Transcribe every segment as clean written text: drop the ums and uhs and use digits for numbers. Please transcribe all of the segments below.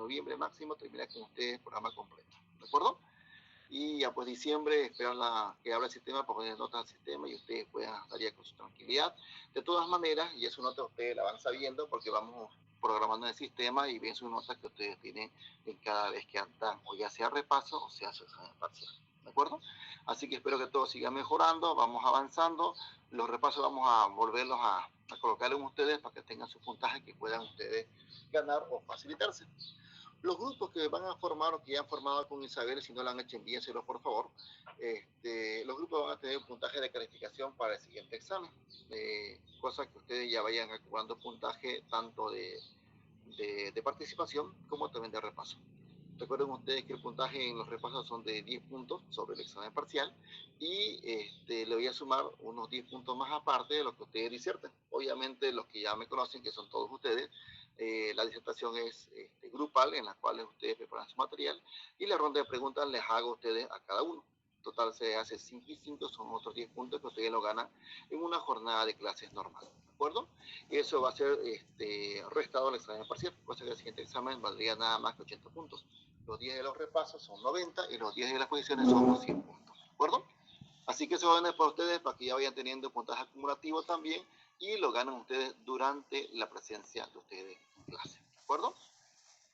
noviembre máximo terminar con ustedes el programa completo, ¿de acuerdo? Y ya pues diciembre esperar que abra el sistema para poner notas al sistema y ustedes puedan estar con su tranquilidad. De todas maneras, y su nota ustedes la van sabiendo porque vamos programando el sistema y ven sus notas que ustedes tienen en cada vez que andan, o ya sea repaso o sea su examen parcial, ¿de acuerdo? Así que espero que todo siga mejorando, vamos avanzando, los repasos vamos a volverlos a colocar en ustedes para que tengan su puntaje que puedan ustedes ganar o facilitarse. Los grupos que van a formar o que ya han formado con Isabel, si no lo han hecho, envíenselos por favor. Los grupos van a tener un puntaje de calificación para el siguiente examen, cosa que ustedes ya vayan acumulando puntaje tanto de participación como también de repaso. Recuerden ustedes que el puntaje en los repasos son de 10 puntos sobre el examen parcial y le voy a sumar unos 10 puntos más aparte de lo que ustedes diserten. Obviamente los que ya me conocen, que son todos ustedes, la disertación es grupal en la cual ustedes preparan su material y la ronda de preguntas les hago a ustedes a cada uno. Total se hace 5 y 5, son otros 10 puntos que ustedes lo ganan en una jornada de clases normal, ¿de acuerdo? Y eso va a ser restado al examen parcial, cosa que el siguiente examen valdría nada más que 80 puntos. Los 10 de los repasos son 90 y los 10 de las posiciones son 100 puntos, ¿de acuerdo? Así que eso va a venir para ustedes para que ya vayan teniendo puntaje acumulativo también y lo ganan ustedes durante la presencia de ustedes en clase, ¿de acuerdo?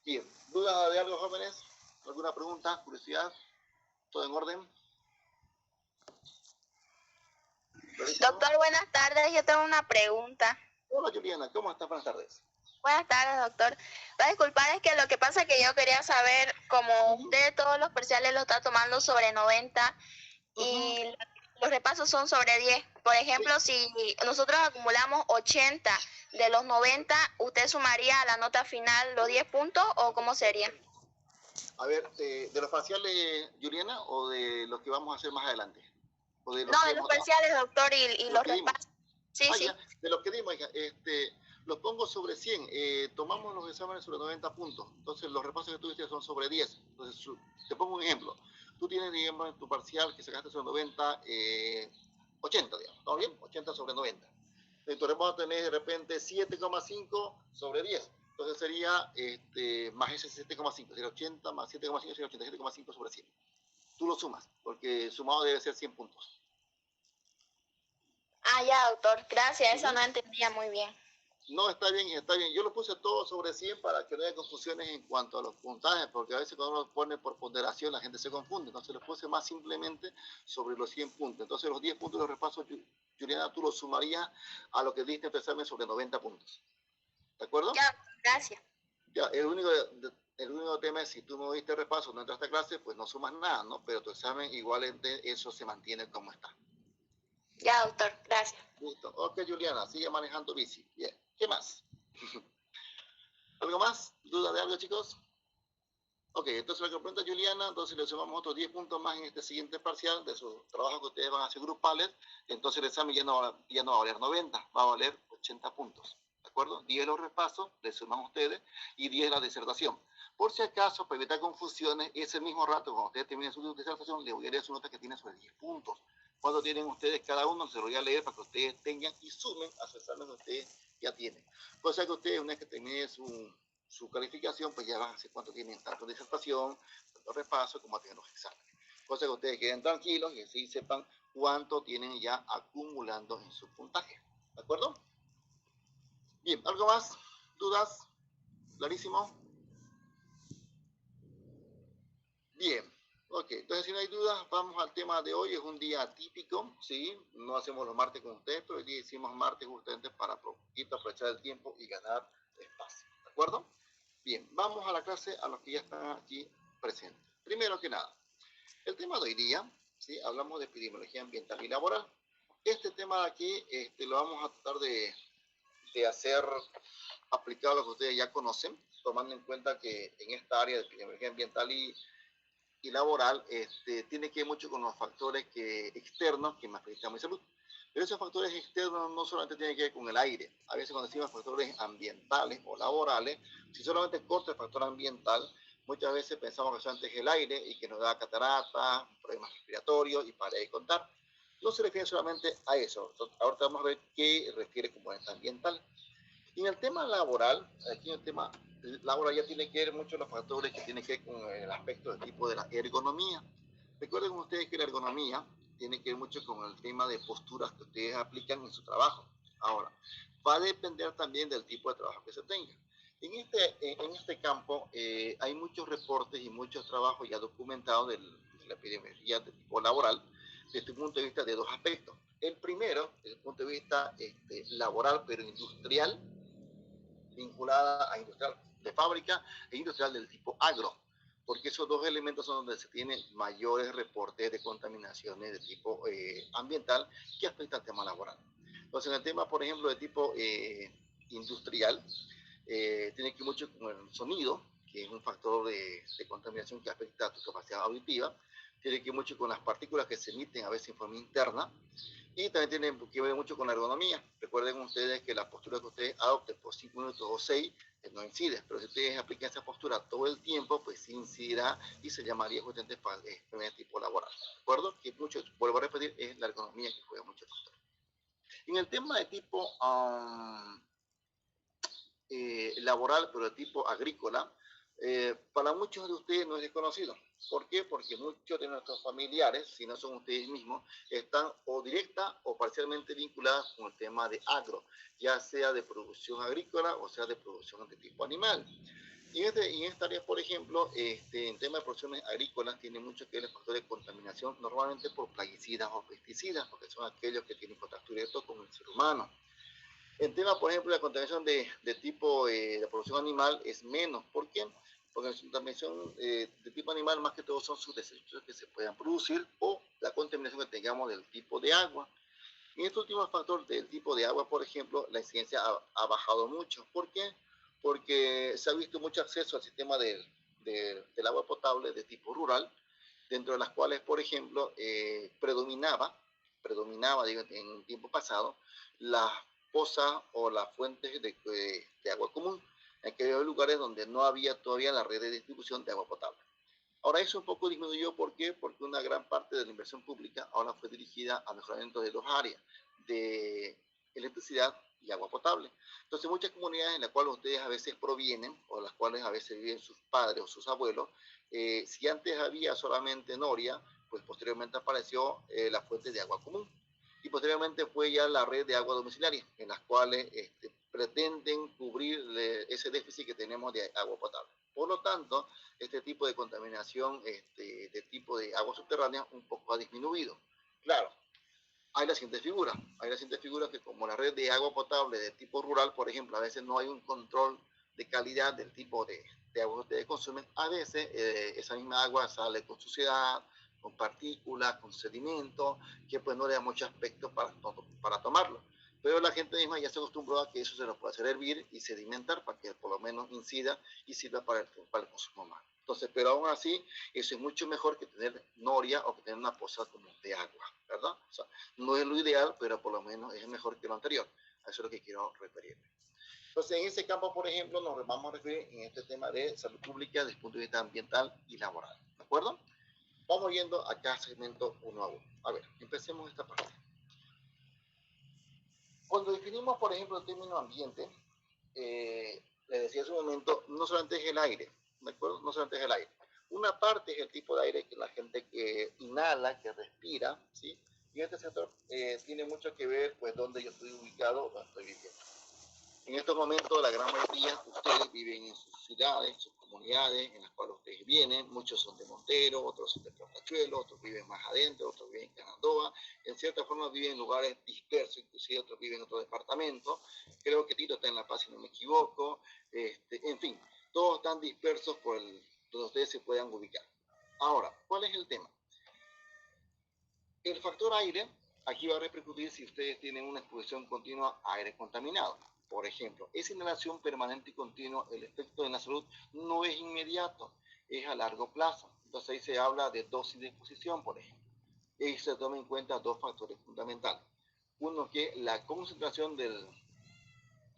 Bien, ¿dudas de algo, jóvenes? ¿Alguna pregunta, curiosidad? ¿Todo en orden? Doctor, buenas tardes. Yo tengo una pregunta. Hola, Juliana. ¿Cómo estás? Buenas tardes. Buenas tardes, doctor. Va a disculpar, es que lo que pasa es que yo quería saber, como usted todos los parciales lo está tomando sobre 90 y los repasos son sobre 10. Por ejemplo, si nosotros acumulamos 80 de los 90, ¿usted sumaría a la nota final los 10 puntos o cómo sería? A ver, ¿de los parciales, Juliana, o de los que vamos a hacer más adelante? ¿O de los de los parciales, doctor, y los repasos? Sí, sí. Ya, de los que dimos, hija, los pongo sobre 100. Tomamos los exámenes sobre 90 puntos. Entonces, los repasos que tuviste son sobre 10. Entonces, te pongo un ejemplo. Tú tienes, digamos, en tu parcial que sacaste sobre 90, 80, digamos. ¿Todo bien? 80 sobre 90. Entonces, vamos a tener de repente 7,5 sobre 10. Entonces, sería más ese 7,5. Sería 80 más 7,5 sería 87,5 sobre 100. Tú lo sumas, porque sumado debe ser 100 puntos. Ah, ya, doctor. Gracias. Eso no entendía muy bien. No, está bien, está bien. Yo lo puse todo sobre 100 para que no haya confusiones en cuanto a los puntajes, porque a veces cuando uno pone por ponderación la gente se confunde. Entonces lo puse más simplemente sobre los 100 puntos. Entonces los 10 puntos de repaso, Juliana, tú los sumarías a lo que diste en tu examen sobre 90 puntos. ¿De acuerdo? Ya, gracias. Ya, el único tema es si tú no diste repaso, no entraste a clase, pues no sumas nada, ¿no? Pero tu examen igualmente eso se mantiene como está. Ya, doctor, gracias. Listo. Ok, Juliana, sigue manejando bici. Bien. ¿Qué más? ¿Algo más? ¿Duda de algo, chicos? Ok, entonces lo que pregunta Juliana, entonces le sumamos otros 10 puntos más en este siguiente parcial de su trabajo que ustedes van a hacer grupales, entonces el examen ya no va a valer 90, va a valer 80 puntos. ¿De acuerdo? 10 de los repasos, le suman ustedes, y 10 de la disertación. Por si acaso, para evitar confusiones, ese mismo rato, cuando ustedes terminen su disertación, le voy a leer su nota que tiene sobre 10 puntos. ¿Cuánto tienen ustedes cada uno? Se lo voy a leer para que ustedes tengan y sumen a su examen que ustedes ya tienen. Cosa que ustedes, una vez que terminen su calificación, pues ya van a saber cuánto tienen tanto disertación, tanto repaso, como tienen los exámenes. Cosa que ustedes queden tranquilos y así sepan cuánto tienen ya acumulando en su puntaje. ¿De acuerdo? Bien, ¿algo más? ¿Dudas? ¿Clarísimo? Bien, ok, entonces si no hay dudas, vamos al tema de hoy. Es un día atípico, ¿sí? No hacemos los martes con ustedes, pero hoy día hicimos martes justamente para aprovechar el tiempo y ganar espacio, ¿de acuerdo? Bien, vamos a la clase a los que ya están aquí presentes. Primero que nada, el tema de hoy día, ¿sí? Hablamos de epidemiología ambiental y laboral. Este tema de aquí lo vamos a tratar de hacer aplicado a lo que ustedes ya conocen, tomando en cuenta que en esta área de epidemiología ambiental y laboral tiene que ver mucho con los factores externos que me afectan a mi salud. Pero esos factores externos no solamente tienen que ver con el aire. A veces cuando decimos factores ambientales o laborales, si solamente corta el factor ambiental, muchas veces pensamos que solamente es el aire y que nos da cataratas, problemas respiratorios y para de contar. No se refiere solamente a eso. Ahora vamos a ver qué refiere como ambiental. Y en el tema laboral, aquí en el tema laboral ya tiene que ver mucho los factores que tienen que ver con el aspecto del tipo de la ergonomía. Recuerden ustedes que la ergonomía tiene que ver mucho con el tema de posturas que ustedes aplican en su trabajo. Ahora, va a depender también del tipo de trabajo que se tenga. En este campo hay muchos reportes y muchos trabajos ya documentados de la epidemiología de tipo laboral desde el punto de vista de dos aspectos. El primero, desde el punto de vista laboral, pero industrial, vinculada a industrial de fábrica e industrial del tipo agro, porque esos dos elementos son donde se tienen mayores reportes de contaminaciones de tipo ambiental que afectan al tema laboral. Entonces, en el tema, por ejemplo, de tipo industrial, tiene que ver mucho con el sonido, que es un factor de contaminación que afecta a tu capacidad auditiva, tiene que ver mucho con las partículas que se emiten a veces en forma interna, y también tiene que ver mucho con la ergonomía. Recuerden ustedes que la postura que ustedes adopten por 5 minutos o 6 no incide, pero si ustedes aplican esa postura todo el tiempo, pues sí incidirá y se llamaría justamente enfermedad de tipo laboral. ¿De acuerdo? Que mucho, vuelvo a repetir, es la ergonomía que juega mucho factor. En el tema de tipo laboral, pero de tipo agrícola, para muchos de ustedes no es desconocido. ¿Por qué? Porque muchos de nuestros familiares, si no son ustedes mismos, están o directa o parcialmente vinculadas con el tema de agro, ya sea de producción agrícola o sea de producción de tipo animal. Y en esta área, por ejemplo, en tema de producciones agrícolas, tiene mucho que ver el factor de contaminación, normalmente por plaguicidas o pesticidas, porque son aquellos que tienen contacto directo con el ser humano. El tema, por ejemplo, la contaminación de tipo de producción animal es menos. ¿Por qué? Porque la contaminación de tipo animal, más que todo, son sus desechos que se puedan producir o la contaminación que tengamos del tipo de agua. En este último factor del tipo de agua, por ejemplo, la incidencia ha bajado mucho. ¿Por qué? Porque se ha visto mucho acceso al sistema del agua potable de tipo rural, dentro de las cuales, por ejemplo, predominaba digo, en un tiempo pasado, las pozas o las fuentes de agua común, en aquellos lugares donde no había todavía la red de distribución de agua potable. Ahora eso un poco disminuyó, ¿por qué? Porque una gran parte de la inversión pública ahora fue dirigida a mejoramiento de dos áreas, de electricidad y agua potable. Entonces muchas comunidades en las cuales ustedes a veces provienen, o en las cuales a veces viven sus padres o sus abuelos, si antes había solamente noria, pues posteriormente apareció la fuente de agua común. Y posteriormente fue ya la red de agua domiciliaria, en las cuales pretenden cubrir ese déficit que tenemos de agua potable. Por lo tanto, este tipo de contaminación de tipo de agua subterránea un poco ha disminuido. Claro, hay la siguiente figura. Hay la siguiente figura que como la red de agua potable de tipo rural, por ejemplo, a veces no hay un control de calidad del tipo de agua que ustedes consumen, a veces esa misma agua sale con suciedad, con partículas, con sedimentos, que pues no le da mucho aspecto para tomarlo. Pero la gente misma ya se acostumbró a que eso se lo puede hacer hervir y sedimentar para que por lo menos incida y sirva para el consumo humano. Entonces, pero aún así, eso es mucho mejor que tener noria o que tener una poza como de agua, ¿verdad? O sea, no es lo ideal, pero por lo menos es mejor que lo anterior. A eso es lo que quiero referirme. Entonces, en ese campo, por ejemplo, nos vamos a referir en este tema de salud pública desde el punto de vista ambiental y laboral. ¿De acuerdo? Vamos yendo a cada segmento uno a uno. A ver, empecemos esta parte. Cuando definimos, por ejemplo, el término ambiente, les decía hace un momento, no solamente es el aire, ¿de acuerdo? No solamente es el aire. Una parte es el tipo de aire que la gente que inhala, que respira, ¿sí? Y este sector tiene mucho que ver, pues, dónde yo estoy ubicado, dónde estoy viviendo. En estos momentos, la gran mayoría de ustedes viven en sus ciudades, en sus comunidades, en las cuales ustedes vienen. Muchos son de Montero, otros son de Portachuelo, otros viven más adentro, otros viven en Canandoa. En cierta forma viven en lugares dispersos, inclusive otros viven en otros departamentos. Creo que Tito está en La Paz, si no me equivoco. En fin, todos están dispersos por donde ustedes se puedan ubicar. Ahora, ¿cuál es el tema? El factor aire, aquí va a repercutir si ustedes tienen una exposición continua a aire contaminado. Por ejemplo, esa inhalación permanente y continua, el efecto en la salud no es inmediato, es a largo plazo. Entonces ahí se habla de dosis de exposición, por ejemplo. Y se toma en cuenta dos factores fundamentales. Uno que es la concentración del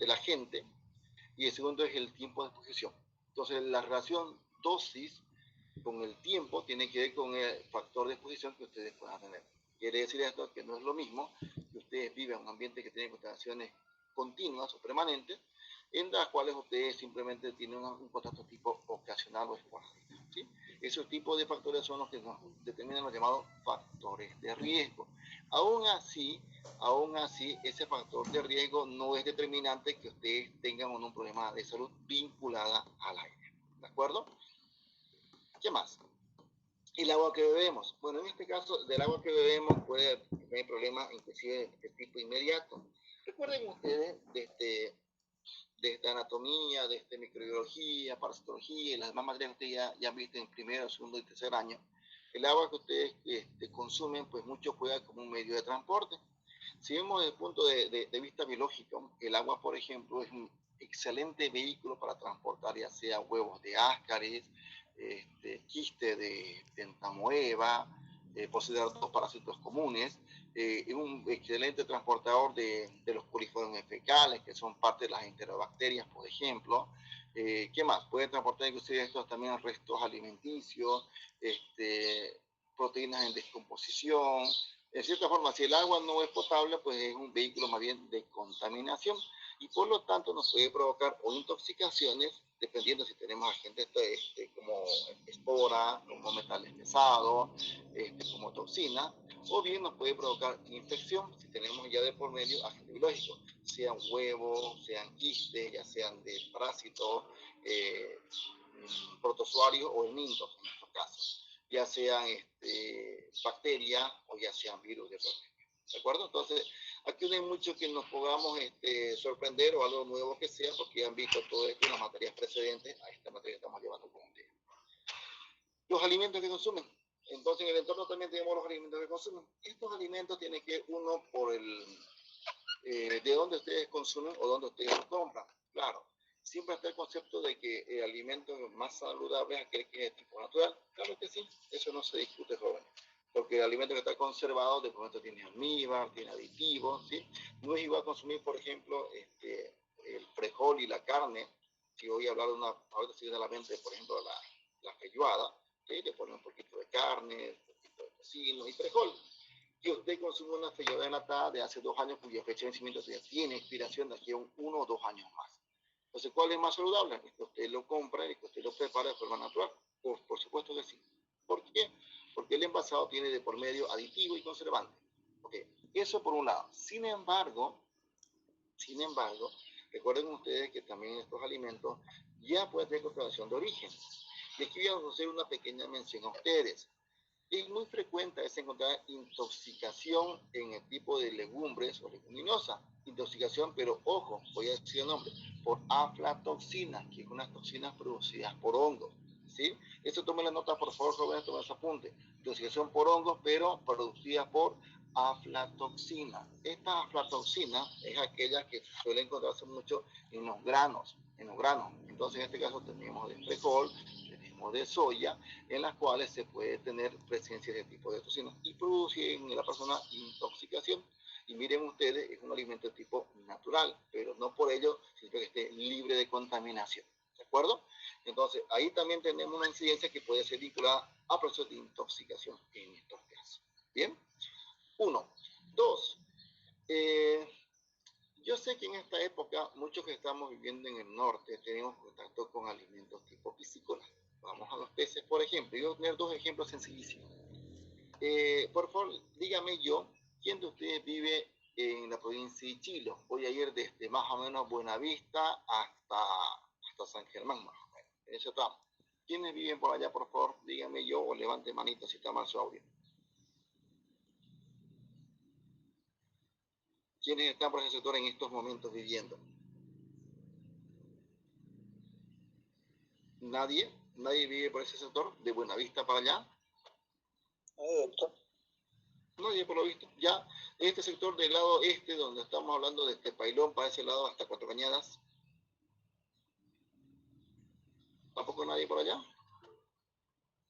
agente y el segundo es el tiempo de exposición. Entonces la relación dosis con el tiempo tiene que ver con el factor de exposición que ustedes puedan tener. Quiere decir esto que no es lo mismo que ustedes vivan en un ambiente que tiene contaminaciones continuas o permanentes en las cuales ustedes simplemente tienen un contacto tipo ocasional o esporádico, ¿sí? Esos tipos de factores son los que nos determinan los llamados factores de riesgo. Aún así, ese factor de riesgo no es determinante que ustedes tengan un problema de salud vinculada al aire. ¿De acuerdo? ¿Qué más? El agua que bebemos. Bueno, en este caso, del agua que bebemos puede tener problemas inclusive de tipo inmediato. Recuerden ustedes de esta anatomía, de esta microbiología, parasitología y las demás materias que ustedes ya han visto en primero, segundo y tercer año. El agua que ustedes consumen, pues mucho juega como un medio de transporte. Si vemos desde el punto de vista biológico, el agua, por ejemplo, es un excelente vehículo para transportar ya sea huevos de áscaris, quiste de tentamoeba, posee dos parásitos comunes, es un excelente transportador de los coliformes fecales, que son parte de las enterobacterias, por ejemplo. ¿Qué más? Puede transportar inclusive estos también restos alimenticios, proteínas en descomposición. En cierta forma, si el agua no es potable, pues es un vehículo más bien de contaminación y por lo tanto nos puede provocar o intoxicaciones, dependiendo si tenemos agentes como espora, como metales pesados, como toxinas, o bien nos puede provocar infección si tenemos ya de por medio agentes biológicos, sean huevos, sean quistes, ya sean de parásitos, protozoarios o helmintos en estos casos, ya sean bacterias o ya sean virus de por medio. ¿De acuerdo? Entonces, aquí no hay mucho que nos podamos sorprender o algo nuevo que sea, porque han visto todo esto en las materias precedentes a esta materia que estamos llevando con ustedes. Los alimentos que consumen. Entonces, en el entorno también tenemos los alimentos que consumen. Estos alimentos tienen que ir uno por de dónde ustedes consumen o dónde ustedes los compran. Claro, siempre está el concepto de que el alimento más saludable es aquel que es de tipo natural. Claro que sí, eso no se discute, jóvenes. Porque el alimento que está conservado, de pronto tiene almíbar, tiene aditivos, ¿sí? No es igual consumir, por ejemplo, el frijol y la carne. Si voy a hablar de ahorita se viene a la mente, por ejemplo, la feijoada, ¿sí? Le ponen un poquito de carne, un poquito de tocino y frijol. Y usted consume una feijoada enlatada de hace 2 años cuya fecha de vencimiento ya tiene expiración de aquí a 1 o 2 años más. Entonces, ¿cuál es más saludable? Es que usted lo compra y que usted lo prepara de forma natural. Por supuesto que sí. ¿Por qué? Porque el envasado tiene de por medio aditivo y conservante. Okay. Eso por un lado. Sin embargo, recuerden ustedes que también estos alimentos ya pueden tener conservación de origen. Y aquí voy a hacer una pequeña mención a ustedes. Es muy frecuente encontrar intoxicación en el tipo de legumbres o leguminosas. Intoxicación, pero ojo, voy a decir el nombre, por aflatoxina, que es unas toxinas producidas por hongos. ¿Sí? Eso tomen la nota, por favor, jóvenes, tomen ese apunte. Intoxicación por hongos, pero producida por aflatoxina. Esta aflatoxina es aquella que suele encontrarse mucho en los granos. Entonces, en este caso tenemos de frijol, tenemos de soya, en las cuales se puede tener presencia de tipo de toxinas y produce en la persona intoxicación. Y miren ustedes, es un alimento de tipo natural, pero no por ello significa que esté libre de contaminación. ¿De acuerdo? Entonces, ahí también tenemos una incidencia que puede ser vinculada a procesos de intoxicación en estos casos. ¿Bien? 1. 2. Yo sé que en esta época, muchos que estamos viviendo en el norte, tenemos contacto con alimentos tipo piscícola. Vamos a los peces, por ejemplo. Yo voy a tener 2 ejemplos sencillísimos. Por favor, dígame ¿quién de ustedes vive en la provincia de Chilo? Voy a ir desde más o menos Buenavista hasta San Germán, más o menos. En ese tramo. ¿Quiénes viven por allá, por favor? Dígame o levante manito si está mal su audio. ¿Quiénes están por ese sector en estos momentos viviendo? ¿Nadie? ¿Nadie vive por ese sector? ¿De Buenavista para allá? Nadie, por lo visto. Ya, este sector del lado este, donde estamos hablando de Pailón, para ese lado hasta Cuatro Cañadas. ¿Tampoco nadie por allá?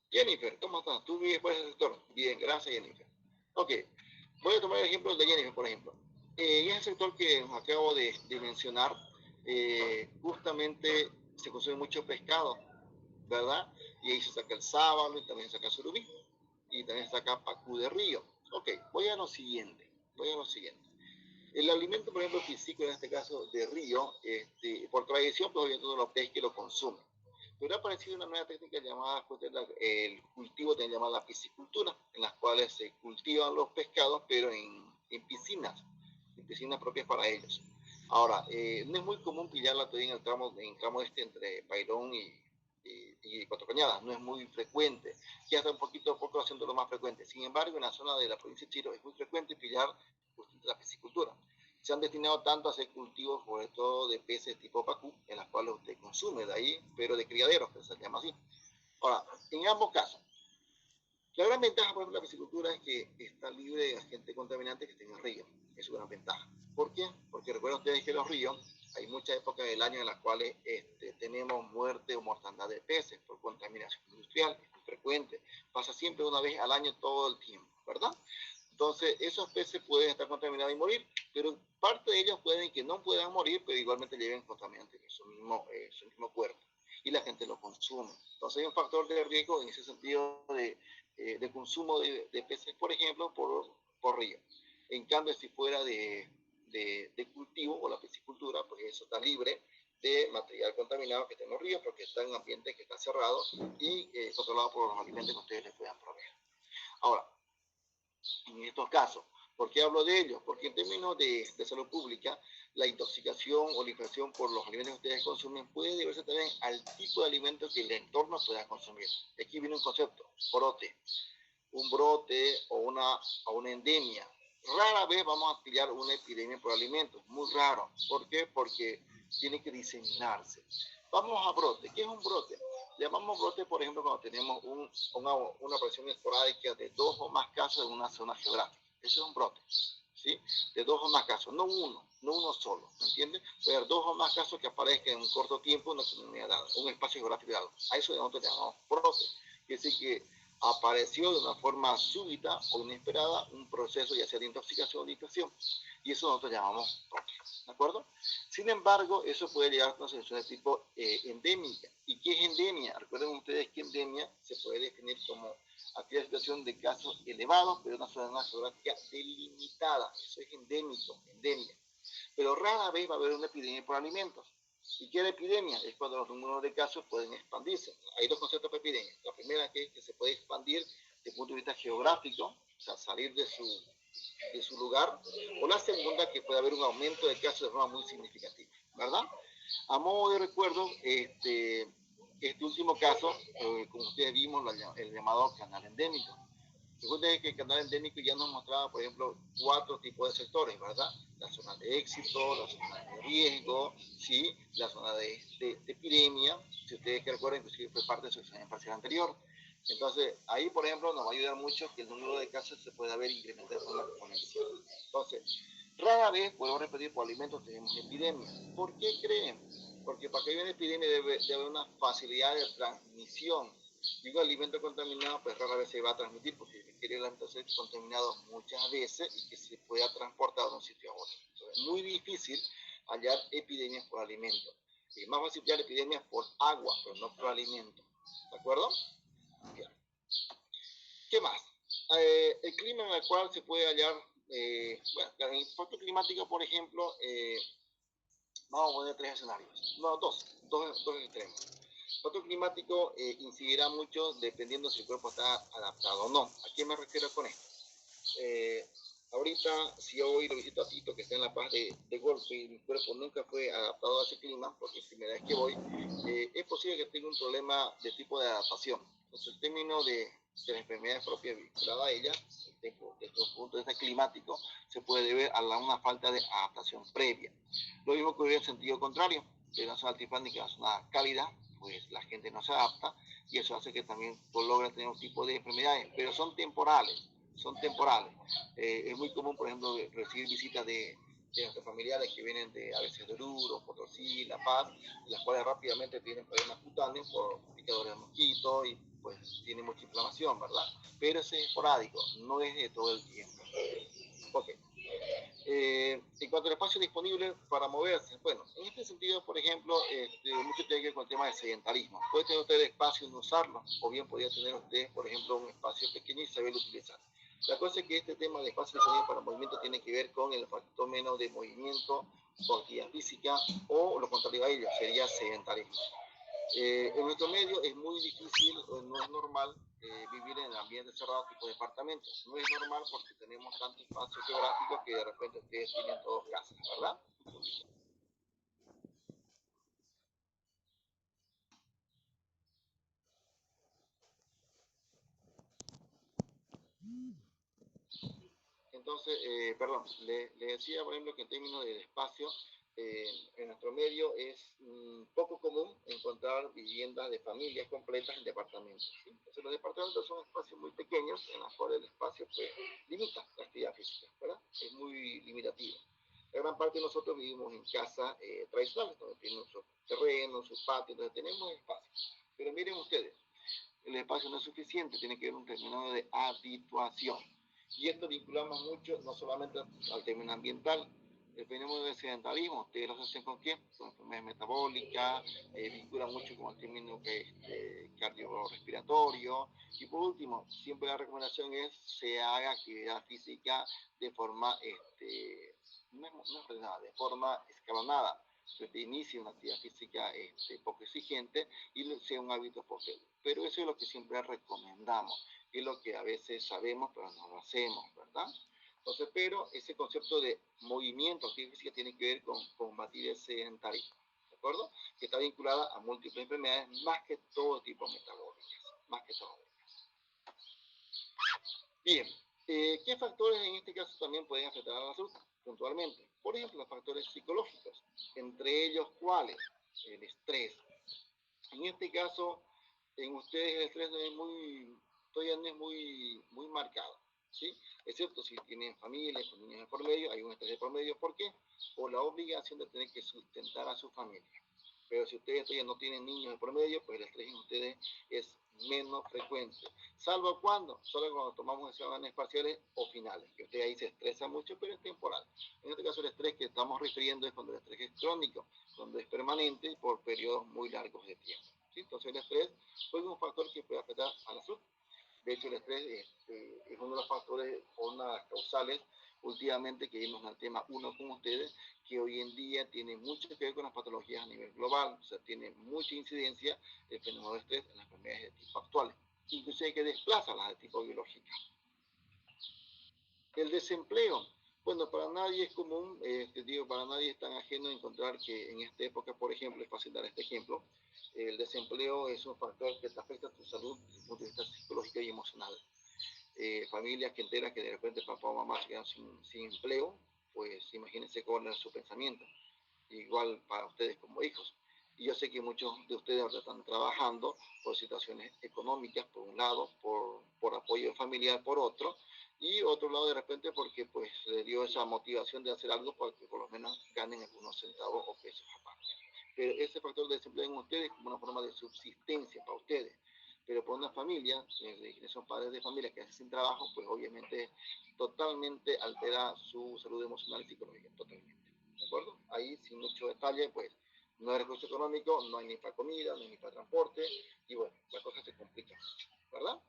Jennifer, ¿cómo estás? ¿Tú vives por ese sector? Bien, gracias, Jennifer. Ok, voy a tomar el ejemplo de Jennifer, por ejemplo. En ese sector que acabo de mencionar, justamente se consume mucho pescado, ¿verdad? Y ahí se saca el sábalo y también se saca surubí. Y también se saca pacú de río. Ok, voy a lo siguiente. El alimento, por ejemplo, piscícola, en este caso de río, por tradición, pues obviamente los peces que lo consumen. Pero ha aparecido una nueva técnica llamada, pues, el cultivo también llamada la piscicultura, en las cuales se cultivan los pescados, pero en piscinas propias para ellos. Ahora, no es muy común pillarla todavía en el tramo entre Pairón y Cuatro Cañadas, no es muy frecuente, ya está un poquito a poco haciéndolo más frecuente. Sin embargo, en la zona de la provincia de Chiro es muy frecuente pillar la piscicultura. Se han destinado tanto a hacer cultivos, sobre todo de peces tipo pacú, en las cuales usted consume de ahí, pero de criaderos, que se llama así. Ahora, en ambos casos, la gran ventaja, por ejemplo, de la piscicultura es que está libre de agentes contaminantes que estén en el río. Es una gran ventaja. ¿Por qué? Porque recuerden ustedes que los ríos, hay muchas épocas del año en las cuales tenemos muerte o mortandad de peces por contaminación industrial, es muy frecuente. Pasa siempre una vez al año todo el tiempo, ¿verdad? Entonces, esos peces pueden estar contaminados y morir, pero parte de ellos pueden que no puedan morir, pero igualmente lleven contaminantes en su mismo cuerpo. Y la gente lo consume. Entonces, hay un factor de riesgo en ese sentido de consumo de peces, por ejemplo, por río. En cambio, si fuera de cultivo o la piscicultura, pues eso está libre de material contaminado que está en los ríos, porque está en un ambiente que está cerrado y controlado por los alimentos que ustedes les puedan proveer. Ahora, en estos casos, ¿por qué hablo de ello? Porque en términos de salud pública, la intoxicación o la infección por los alimentos que ustedes consumen puede deberse también al tipo de alimento que el entorno pueda consumir. Aquí viene un concepto, brote. Un brote o una endemia. Rara vez vamos a pillar una epidemia por alimentos, muy raro. ¿Por qué? Porque tiene que diseminarse. Vamos a brote. ¿Qué es un brote? Llamamos brote, por ejemplo, cuando tenemos una aparición esporádica de 2 o más casos en una zona geográfica. Eso es un brote, ¿sí? De 2 o más casos, no uno solo, ¿me entiendes? Puede haber 2 o más casos que aparezcan en un corto tiempo en una comunidad dada, un espacio geográfico dado. A eso nosotros llamamos brote. Quiere decir que apareció de una forma súbita o inesperada un proceso ya sea de intoxicación o de infección. Y eso nosotros llamamos brote, ¿de acuerdo? Sin embargo, eso puede llegar a una situación de tipo endémica. ¿Y qué es endemia? Recuerden ustedes que endemia se puede definir como aquella situación de casos elevados, pero una zona geográfica delimitada. Eso es endémico, endemia. Pero rara vez va a haber una epidemia por alimentos. ¿Y qué es la epidemia? Es cuando los números de casos pueden expandirse. Hay 2 conceptos de epidemia. La primera que es que se puede expandir desde el punto de vista geográfico, o sea, salir de su lugar, o la segunda que puede haber un aumento de casos de forma muy significativa, ¿verdad? A modo de recuerdo, este último caso, como ustedes vimos, el llamado canal endémico. Recuerden que el canal endémico ya nos mostraba, por ejemplo, 4 tipos de sectores, ¿verdad? La zona de éxito, la zona de riesgo, ¿sí? La zona de epidemia, si ustedes que recuerdan, inclusive fue parte de su examen parcial anterior. Entonces, ahí, por ejemplo, nos va a ayudar mucho que el número de casos se pueda ver incrementado de forma exponencial. Entonces, rara vez, vuelvo a repetir, por alimentos tenemos epidemia. ¿Por qué creen? Porque para que haya una epidemia debe haber una facilidad de transmisión. Digo, alimento contaminado, pues rara vez se va a transmitir, porque quiere el alimento ser contaminado muchas veces y que se pueda transportar de un sitio a otro. Entonces, es muy difícil hallar epidemias por alimento. Es más fácil hallar epidemias por agua, pero no por alimento. ¿De acuerdo? Bien. ¿Qué más? El clima en el cual se puede hallar, bueno, el impacto climático, por ejemplo, vamos a poner 3 escenarios. No, dos extremos. El impacto climático incidirá mucho dependiendo si el cuerpo está adaptado o no. ¿A qué me refiero con esto? Ahorita, si yo hoy lo visito a Tito, que está en La Paz de golpe, y mi cuerpo nunca fue adaptado a ese clima, porque es la primera vez que voy, es posible que tenga un problema de tipo de adaptación. Entonces, el término de las enfermedades propias vinculadas a ellas, desde el punto de vista climático, se puede deber a una falta de adaptación previa. Lo mismo ocurre en sentido contrario, de una zona altiplánica a una zona cálida, pues la gente no se adapta, y eso hace que también logre tener un tipo de enfermedades, pero son temporales. Es muy común, por ejemplo, recibir visitas de nuestros familiares que vienen a veces de Oruro, Potosí, La Paz, las cuales rápidamente tienen problemas cutáneos por picadores de mosquitos y pues tienen mucha inflamación, ¿verdad? Pero es esporádico, no es de todo el tiempo. Ok. En cuanto al espacio disponible para moverse, bueno, en este sentido, por ejemplo, mucho tiene que ver con el tema del sedentarismo. Puede tener usted espacio en usarlo, o bien podría tener usted, por ejemplo, un espacio pequeño y saberlo utilizar. La cosa es que este tema de espacio disponible para movimiento tiene que ver con el fenómeno de movimiento o actividad física, o lo contrario a ello, sería sedentarismo. En nuestro medio es muy difícil, no es normal vivir en el ambiente cerrado tipo departamento. No es normal porque tenemos tanto espacio geográfico que de repente ustedes tienen todos casas, ¿verdad? Entonces, perdón, le decía, por ejemplo, que en términos de espacio, en nuestro medio es poco común encontrar viviendas de familias completas en departamentos, ¿sí? Entonces, los departamentos son espacios muy pequeños en los cuales el espacio pues, limita la actividad física, ¿verdad? Es muy limitativo. La gran parte de nosotros vivimos en casas tradicionales, donde tienen sus terrenos, sus patios, donde tenemos espacio. Pero miren ustedes, el espacio no es suficiente, tiene que haber un término de habituación. Y esto vinculamos mucho, no solamente al término ambiental, el fenómeno del sedentarismo, ustedes lo hacen con qué? Con enfermedades metabólicas, vincula mucho con el término cardiorrespiratorio. Y por último, siempre la recomendación es se haga actividad física de forma, de forma escalonada. Que te inicie una actividad física poco exigente y sea un hábito posterior. Pero eso es lo que siempre recomendamos, es lo que a veces sabemos pero no lo hacemos, ¿verdad? Entonces, pero ese concepto de movimiento, actividad física, tiene que ver con combatir el sedentarismo, ¿de acuerdo? Que está vinculada a múltiples enfermedades, más que todo tipo metabólicas, más que todo. Bien, ¿qué factores en este caso también pueden afectar a la salud puntualmente? Por ejemplo, los factores psicológicos, entre ellos, ¿cuáles? El estrés. En este caso, en ustedes el estrés no es todavía no es muy marcado, ¿sí? Excepto si tienen familia, con niños de por medio, hay un estrés de por medio. ¿Por qué? Por la obligación de tener que sustentar a su familia. Pero si ustedes todavía no tienen niños de por medio, pues el estrés en ustedes es menos frecuente. ¿Salvo cuando? Solo cuando tomamos exámenes parciales o finales, que usted ahí se estresa mucho, pero es temporal. En este caso el estrés que estamos refiriendo es cuando el estrés es crónico, cuando es permanente y por periodos muy largos de tiempo, ¿sí? Entonces el estrés es un factor que puede afectar a la salud. De hecho, el estrés es uno de los factores o una de las causales últimamente que vimos en el tema 1 con ustedes, que hoy en día tiene mucho que ver con las patologías a nivel global, o sea, tiene mucha incidencia el fenómeno de estrés en las enfermedades de tipo actuales, inclusive que desplaza las de tipo biológica. El desempleo, bueno, para nadie es común, para nadie es tan ajeno encontrar que en esta época, por ejemplo, es fácil dar este ejemplo, el desempleo es un factor que te afecta a tu salud desde el punto de vista psicológico y emocional. Familias que enteran que de repente papá o mamá se quedan sin empleo, pues imagínense cuál es su pensamiento. Igual para ustedes como hijos. Y yo sé que muchos de ustedes ahora están trabajando por situaciones económicas, por un lado, por apoyo familiar, por otro, y otro lado de repente porque pues le dio esa motivación de hacer algo para que por lo menos ganen algunos centavos o pesos aparte. Pero ese factor de desempleo en ustedes como una forma de subsistencia para ustedes. Pero para una familia, que son padres de familia que hacen sin trabajo, pues obviamente totalmente altera su salud emocional y psicológica, totalmente. ¿De acuerdo? Ahí, sin mucho detalle, pues no hay recurso económico, no hay ni para comida, no hay ni para transporte, y bueno, la cosa se complica, ¿verdad?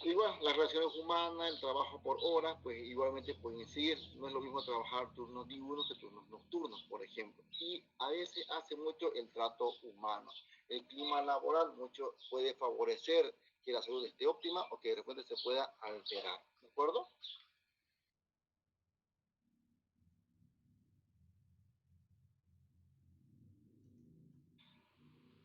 Igual, las relaciones humanas, el trabajo por horas, pues igualmente pueden incidir. No es lo mismo trabajar turnos diurnos que turnos nocturnos, por ejemplo. Y a veces hace mucho el trato humano. El clima laboral mucho puede favorecer que la salud esté óptima o que de repente se pueda alterar. ¿De acuerdo?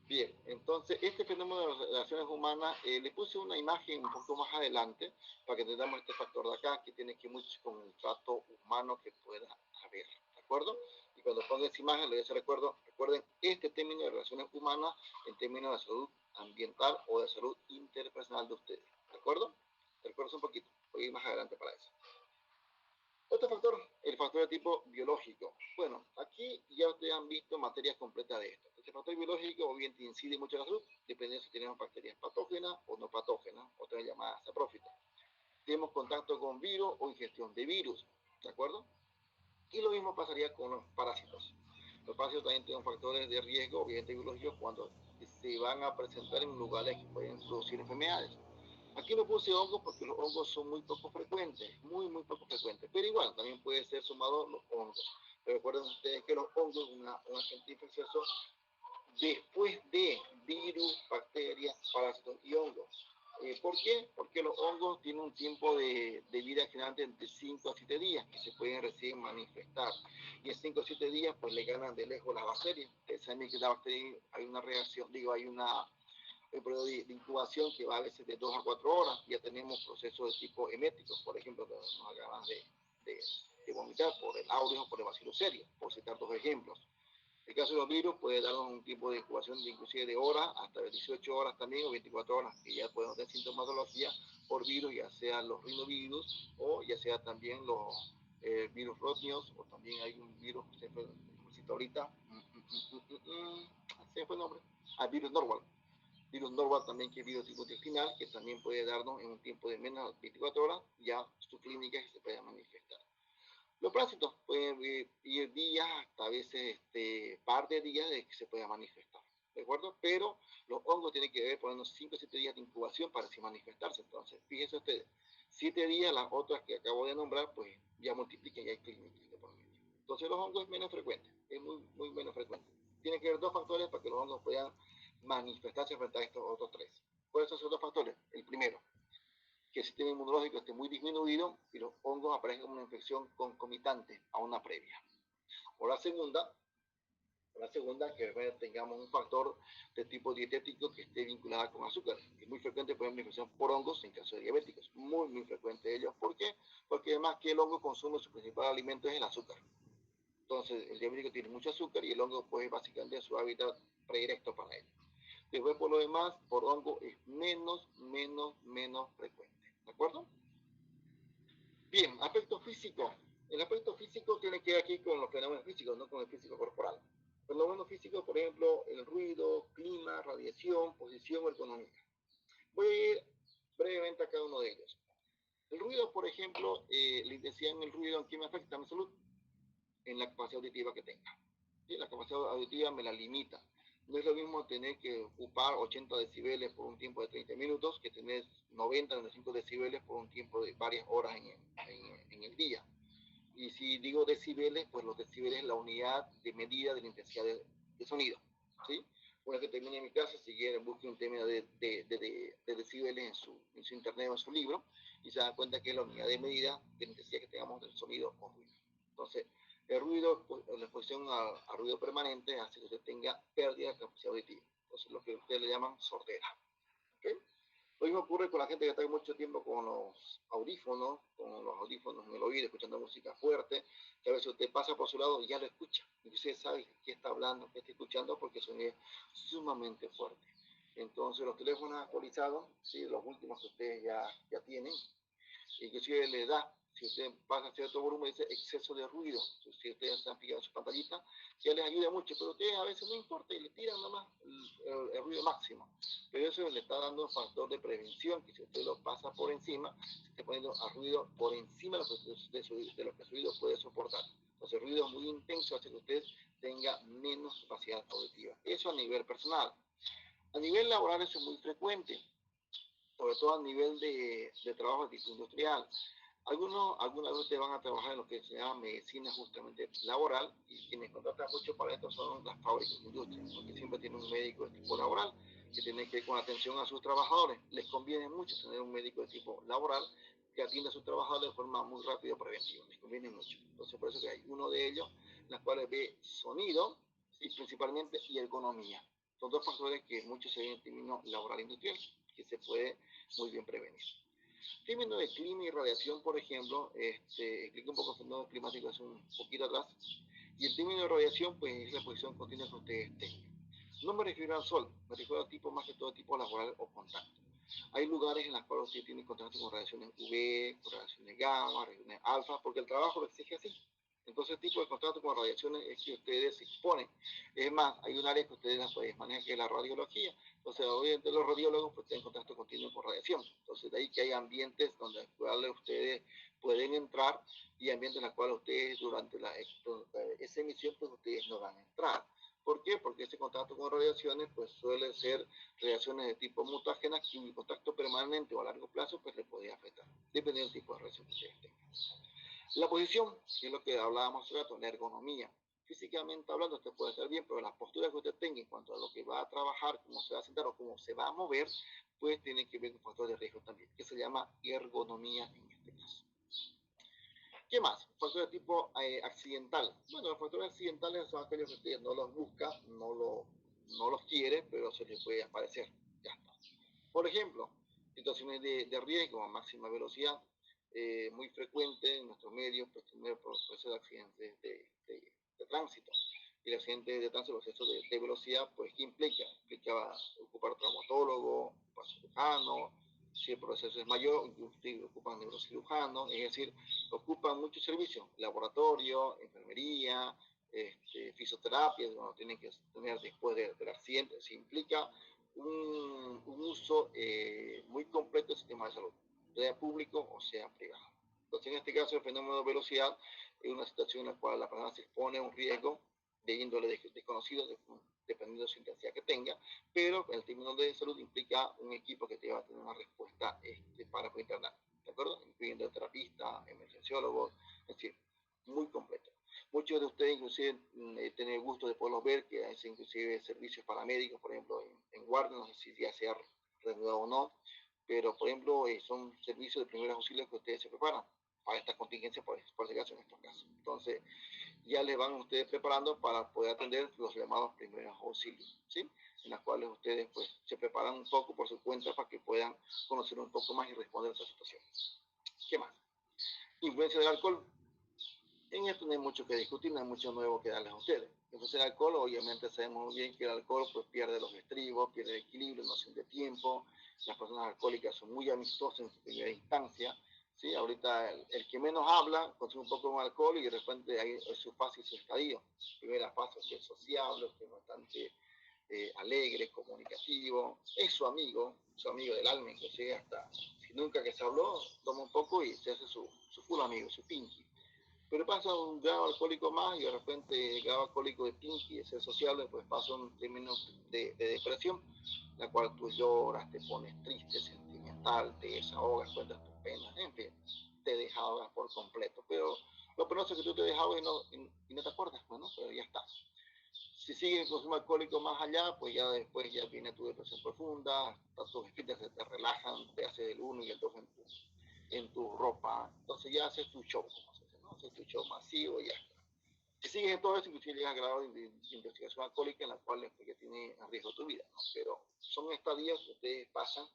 Bien, entonces este fenómeno de las relaciones humanas, le puse una imagen un poco más adelante para que entendamos este factor de acá que tiene que ver mucho con el trato humano que pueda haber, ¿de acuerdo? Y cuando ponga esa imagen, les recuerden este término de relaciones humanas en términos de salud ambiental o de salud interpersonal de ustedes, ¿de acuerdo? Te recuerdo un poquito, voy a ir más adelante para eso. Otro factor, el factor de tipo biológico. Bueno, aquí ya ustedes han visto materias completas de esto. Este factor biológico obviamente incide mucho en la salud, dependiendo si tenemos bacterias patógenas o no patógenas, otras llamadas saprófitas. Tenemos contacto con virus o ingestión de virus, ¿de acuerdo? Y lo mismo pasaría con los parásitos. Los parásitos también tienen factores de riesgo, obviamente biológicos, cuando se van a presentar en lugares que pueden producir enfermedades. Aquí no puse hongos porque los hongos son muy poco frecuentes, muy poco frecuentes, pero igual también puede ser sumado los hongos. Pero recuerden ustedes que los hongos es un agente infeccioso después de virus, bacterias, parásitos y hongos. ¿Por qué? Porque los hongos tienen un tiempo de vida generalmente de 5 a 7 días que se pueden recién manifestar. Y en 5 a 7 días pues le ganan de lejos las bacterias. Ustedes saben que la bacteria hay una reacción, hay un periodo de incubación que va a veces de 2 a 4 horas. Ya tenemos procesos de tipo eméticos, por ejemplo, que nos hagan de vomitar por el aureus o por el bacillus cereus, por citar dos ejemplos. El caso de los virus puede darnos un tiempo de incubación de inclusive de horas, hasta 18 horas también, o 24 horas, que ya podemos tener sintomatología por virus, ya sea los rinovirus, o ya sea también los virus rotnios, o también hay un virus, se fue ahorita, se fue el nombre, virus normal. Virus normal también, que es virus tipo intestinal, que también puede darnos en un tiempo de menos de 24 horas, ya su clínica se puede manifestar. Los parásitos pueden ir días, hasta a veces par de días de que se pueda manifestar, ¿de acuerdo? Pero los hongos tienen que ver por unos 5 o 7 días de incubación para así manifestarse. Entonces, fíjense ustedes, 7 días, las otras que acabo de nombrar, pues ya multiplican y hay clínicas de por medio. Entonces, los hongos es menos frecuente, es muy menos frecuente. Tiene que haber dos factores para que los hongos puedan manifestarse frente a estos otros tres. ¿Cuáles son esos dos factores? El primero, que el sistema inmunológico esté muy disminuido y los hongos aparezcan como una infección concomitante a una previa. O la segunda, que tengamos un factor de tipo dietético que esté vinculado con azúcar. Es muy frecuente, por ejemplo, la infección por hongos en caso de diabéticos. Muy frecuente ellos. ¿Por qué? Porque además que el hongo consume, su principal alimento es el azúcar. Entonces, el diabético tiene mucho azúcar y el hongo, pues, básicamente es su hábitat predilecto para él. Después, por lo demás, por hongo es menos frecuente. ¿De acuerdo? Bien, aspecto físico. El aspecto físico tiene que ver aquí con los fenómenos físicos, no con el físico corporal. Fenómenos físicos, por ejemplo, el ruido, clima, radiación, posición o ergonomía. Voy a ir brevemente a cada uno de ellos. El ruido, por ejemplo, la intensidad en el ruido, ¿en qué me afecta a mi salud? En la capacidad auditiva que tenga. ¿Sí? La capacidad auditiva me la limita. No es lo mismo tener que ocupar 80 decibeles por un tiempo de 30 minutos que tener 95 decibeles por un tiempo de varias horas en el día. Y si digo decibeles, pues los decibeles es la unidad de medida de la intensidad de sonido. ¿Sí? Una vez que termine mi clase, si quieren, busquen un término de decibeles en su internet o en su libro y se dan cuenta que es la unidad de medida de la intensidad que tengamos del sonido o ruido. Entonces, el ruido, la exposición a ruido permanente hace que usted tenga pérdida de capacidad auditiva. Entonces, lo que ustedes le llaman sordera. ¿Okay? Lo mismo ocurre con la gente que está mucho tiempo con los audífonos en el oído, escuchando música fuerte, que a veces usted pasa por su lado y ya lo escucha. Y usted sabe qué está hablando, qué está escuchando, porque son sumamente fuerte. Entonces, los teléfonos actualizados, ¿sí? Los últimos que ustedes ya tienen, inclusive le da, si usted pasa cierto volumen, dice exceso de ruido. Si ustedes están fijados en su pantallita, ya les ayuda mucho, pero a ustedes a veces no importa y le tiran nomás el ruido máximo. Pero eso le está dando un factor de prevención, que si usted lo pasa por encima, se está poniendo a ruido por encima de lo que su oído puede soportar. Entonces, el ruido muy intenso hace que usted tenga menos capacidad auditiva. Eso a nivel personal. A nivel laboral eso es muy frecuente, sobre todo a nivel de trabajo de tipo industrial. Algunas veces van a trabajar en lo que se llama medicina justamente laboral, y quienes contratan mucho para esto son las fábricas de industria, porque siempre tienen un médico de tipo laboral que tiene que ir con atención a sus trabajadores. Les conviene mucho tener un médico de tipo laboral que atienda a sus trabajadores de forma muy rápida y preventiva. Les conviene mucho. Entonces, por eso que hay uno de ellos, las cuales ve sonido, ¿sí? Principalmente, y ergonomía. Son dos factores que muchos se ven en términos laboral e industrial, que se puede muy bien prevenir. Término de clima y radiación, por ejemplo, expliqué un poco el fenómeno climático hace un poquito atrás, y el término de radiación, pues es la exposición continua que ustedes tengan. No me refiero al sol, me refiero a tipo más que todo tipo laboral o contacto. Hay lugares en los cuales ustedes tienen contacto con radiaciones UV, con radiaciones gamma, radiaciones alfa, porque el trabajo lo exige así. Entonces, el tipo de contacto con radiaciones es que ustedes se exponen. Es más, hay un área que ustedes manejan, que es la radiología. Entonces, obviamente los radiólogos pues tienen contacto continuo con radiación. Entonces, de ahí que hay ambientes donde ustedes pueden entrar y ambientes en los cuales ustedes durante esa emisión pues ustedes no van a entrar. ¿Por qué? Porque ese contacto con radiaciones pues suele ser radiaciones de tipo mutágenas que en contacto permanente o a largo plazo pues le puede afectar, dependiendo del tipo de radiación que ustedes tengan. La posición, que es lo que hablábamos hace rato, la ergonomía. Físicamente hablando, usted puede estar bien, pero las posturas que usted tenga en cuanto a lo que va a trabajar, cómo se va a sentar o cómo se va a mover, pues tiene que ver con factores de riesgo también, que se llama ergonomía en este caso. ¿Qué más? Factores de tipo accidental. Bueno, los factores accidentales son aquellos que usted no los busca, no los quiere, pero se les puede aparecer. Ya está. Por ejemplo, situaciones de riesgo a máxima velocidad, muy frecuente en nuestros medios, pues tener procesos de accidentes de tránsito. Y el accidente de tránsito, proceso de velocidad, pues ¿qué implica? Implica ocupar traumatólogo, ocupar cirujano, si el proceso es mayor, inclusive ocupan neurocirujano, es decir, ocupan muchos servicios, laboratorio, enfermería, fisioterapia, bueno, tienen que tener después del accidente, se implica un uso muy completo del sistema de salud, sea público o sea privado. Entonces, en este caso, el fenómeno de velocidad es una situación en la cual la persona se expone a un riesgo de índole desconocido, dependiendo de su intensidad que tenga, pero en el término de salud implica un equipo que te va a tener una respuesta para poder internar, ¿de acuerdo? Incluyendo terapista, emergenciólogos, es decir, muy completo. Muchos de ustedes inclusive tienen el gusto de poderlos ver, que hacen inclusive servicios paramédicos, por ejemplo, en guardia, no sé si ya sea reanudado o no, pero por ejemplo son servicios de primeros auxilios que ustedes se preparan para esta contingencia, por si acaso en estos casos. Entonces, ya les van ustedes preparando para poder atender los llamados primeros auxilios, ¿sí? En las cuales ustedes pues se preparan un poco por su cuenta para que puedan conocer un poco más y responder a esta situación. ¿Qué más? Influencia del alcohol. En esto no hay mucho que discutir, no hay mucho nuevo que darles a ustedes. Influencia del alcohol, obviamente sabemos muy bien que el alcohol pues pierde los estribos, pierde el equilibrio, noción de tiempo. Las personas alcohólicas son muy amistosas en su primera instancia. ¿Sí? Ahorita el que menos habla consume un poco de alcohol y de repente ahí es su fase y su estadio. Primera fase que es sociable, que es bastante alegre, comunicativo, es su amigo del alma, inclusive hasta si nunca que se habló, toma un poco y se hace su full amigo, su pinky. Pero pasa un grado alcohólico más y de repente el grado alcohólico de pinky, de ser sociable, pues pasa un término de depresión, la cual tú lloras, te pones triste, sentimental, te desahogas, cuentas tus penas, en fin, te desahogas por completo. Pero lo penoso es que tú te desahogas y no te acuerdas, bueno, pero ya está. Si sigue el consumo alcohólico más allá, pues ya después ya viene tu depresión profunda, tus esfínteres se te relajan, te hace el 1 y el 2 en tu ropa, entonces ya haces tu show, como se dice, ¿no? Haces tu show masivo y ya está. Si sigues en todo eso, inclusive llegas a grado de investigación alcohólica en la cual ya tiene en riesgo tu vida, ¿no? Pero son estadías que ustedes pasan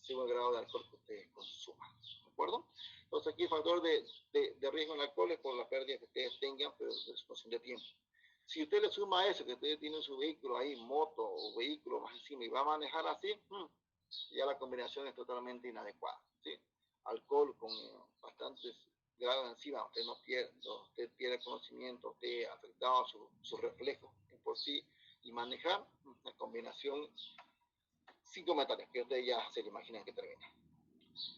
según el grado de alcohol que ustedes consuman, ¿de acuerdo? Entonces aquí el factor de riesgo en el alcohol es por la pérdida que ustedes tengan, pero de su noción de tiempo. Si usted le suma eso, que ustedes tienen su vehículo ahí, moto o vehículo más encima, y va a manejar así, ya la combinación es totalmente inadecuada, ¿sí? Alcohol con bastantes grados encima, usted pierde conocimiento, usted ha afectado su reflejo por sí, y manejar una combinación sin comentarios, que ustedes ya se le imaginan que termina.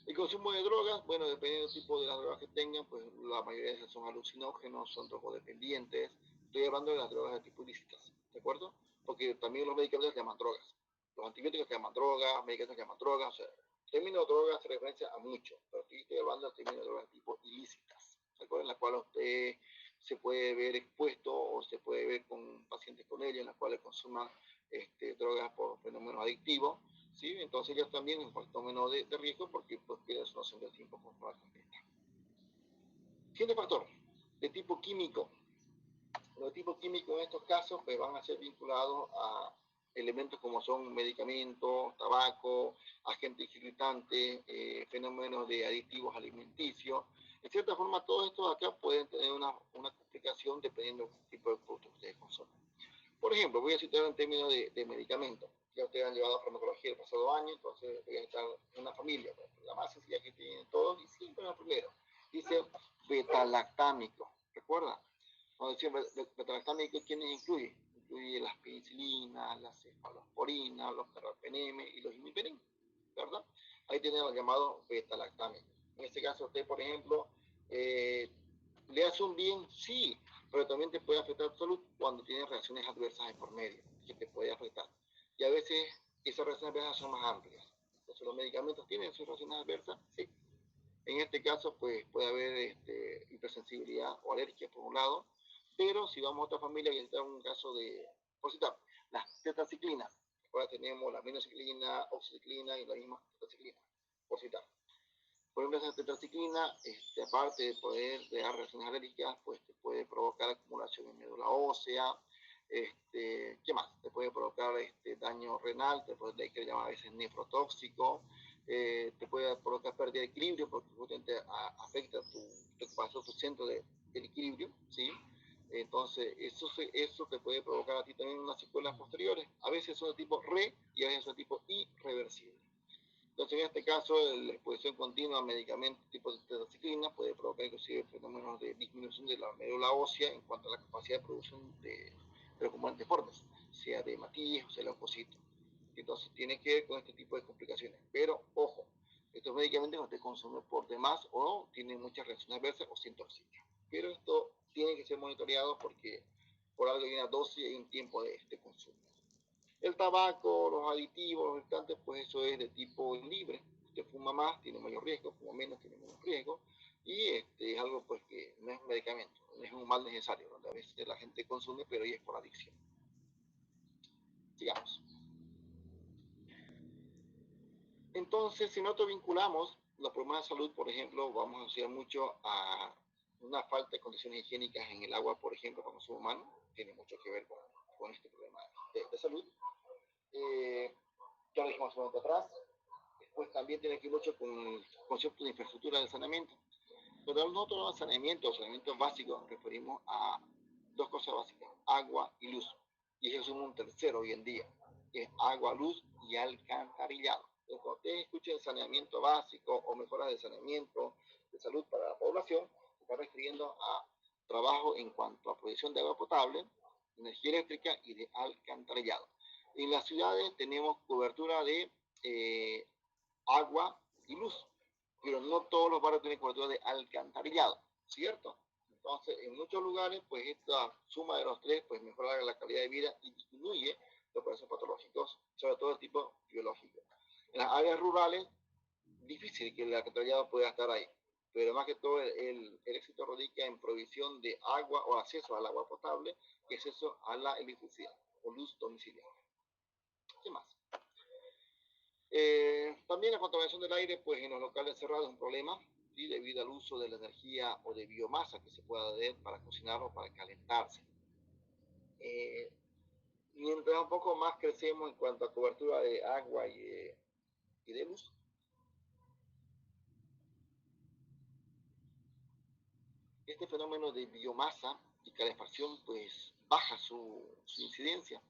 El consumo de drogas, bueno, dependiendo del tipo de las drogas que tengan, pues la mayoría de esas son alucinógenos, son drogodependientes. Estoy hablando de las drogas de tipo ilícitas, ¿de acuerdo? Porque también los medicamentos se llaman drogas. Los antibióticos se llaman drogas, medicamentos se llaman drogas. O sea, el término droga hace referencia a mucho, pero aquí estoy hablando del término de drogas de tipo ilícitas, ¿de acuerdo? En la cual usted se puede ver expuesto o se puede ver con pacientes con ella, en las cuales consuman drogas por fenómenos adictivos. ¿Sí? Entonces ya también un factor menor de riesgo porque pues pierde su noción del tiempo con forma completa. Siguiente factor, de tipo químico. Los de tipo químico en estos casos pues van a ser vinculados a elementos como son medicamentos, tabaco, agentes irritantes, fenómenos de aditivos alimenticios. En cierta forma todos estos acá pueden tener una complicación dependiendo del tipo de producto que ustedes consumen. Por ejemplo, voy a citar en términos de medicamentos. Ya ustedes han llevado farmacología el pasado año, entonces voy a estar en una familia, la más sencilla que tienen todos, y siempre lo primero. Dice betalactámico, ¿recuerda? Cuando decía betalactámico, ¿quiénes incluye? Incluye las penicilinas, las cefalosporinas, los carbapenem y los imipenem, ¿verdad? Ahí tienen los llamados betalactámicos. En este caso, usted, por ejemplo, ¿le hace un bien? Sí, pero también te puede afectar tu salud cuando tienes reacciones adversas de por medio, que te puede afectar. Y a veces esas reacciones adversas son más amplias. Entonces, ¿los medicamentos tienen sus reacciones adversas? Sí. En este caso, pues puede haber hipersensibilidad o alergia por un lado, pero si vamos a otra familia que está un caso de, por citar, las tetraciclinas, ahora tenemos la minociclina, oxiciclina y la misma tetraciclina, por citar. Por ejemplo, esa tetraciclina, aparte de poder crear reacciones alérgicas, pues te puede provocar acumulación en médula ósea, ¿qué más? Te puede provocar daño renal, te puede que llamar a veces nefrotóxico, te puede provocar pérdida de equilibrio porque justamente afecta tu centro de equilibrio, ¿sí? Entonces, eso te puede provocar a ti también unas secuelas posteriores. A veces son de tipo re y a veces son de tipo irreversible. Entonces, en este caso, la exposición continua a medicamentos tipo tetraciclina puede provocar inclusive fenómenos de disminución de la médula ósea en cuanto a la capacidad de producción de los componentes formes, sea de matiz o sea leucocito. Entonces, tiene que ver con este tipo de complicaciones. Pero, ojo, estos medicamentos no te consumen por demás o tienen muchas reacciones adversas o se intoxican. Pero esto tiene que ser monitoreado porque por algo hay una dosis y hay un tiempo de este consumo. El tabaco, los aditivos, los irritantes, pues eso es de tipo libre. Usted fuma más, tiene mayor riesgo, fuma menos, tiene menos riesgo. Y es algo pues que no es un medicamento, no es un mal necesario, donde a veces la gente consume, pero ya es por adicción. Sigamos. Entonces, si nosotros vinculamos los problemas de salud, por ejemplo, vamos a asociar mucho a una falta de condiciones higiénicas en el agua, por ejemplo, para el consumo humano, tiene mucho que ver con este problema de salud. Ya lo dijimos un momento atrás. Después también tiene que ver mucho con el concepto de infraestructura de saneamiento. Pero nosotros hablamos de saneamiento básico, nos referimos a dos cosas básicas, agua y luz. Y eso es un tercero hoy en día, que es agua, luz y alcantarillado. Entonces, cuando ustedes escuchen saneamiento básico o mejoras de saneamiento de salud para la población, se está refiriendo a trabajo en cuanto a provisión de agua potable, energía eléctrica y de alcantarillado. En las ciudades tenemos cobertura de agua y luz, pero no todos los barrios tienen cobertura de alcantarillado, ¿cierto? Entonces, en muchos lugares, pues esta suma de los tres, pues mejora la calidad de vida y disminuye los procesos patológicos, sobre todo de tipo biológico. En las áreas rurales, difícil que el alcantarillado pueda estar ahí, pero más que todo el éxito radica en provisión de agua o acceso al agua potable y acceso a la electricidad o luz domiciliaria. ¿Qué más? También la contaminación del aire, pues en los locales cerrados es un problema, ¿sí? Debido al uso de la energía o de biomasa que se pueda dar para cocinar o para calentarse. Mientras un poco más crecemos en cuanto a cobertura de agua y de luz, este fenómeno de biomasa y calefacción, pues baja su incidencia.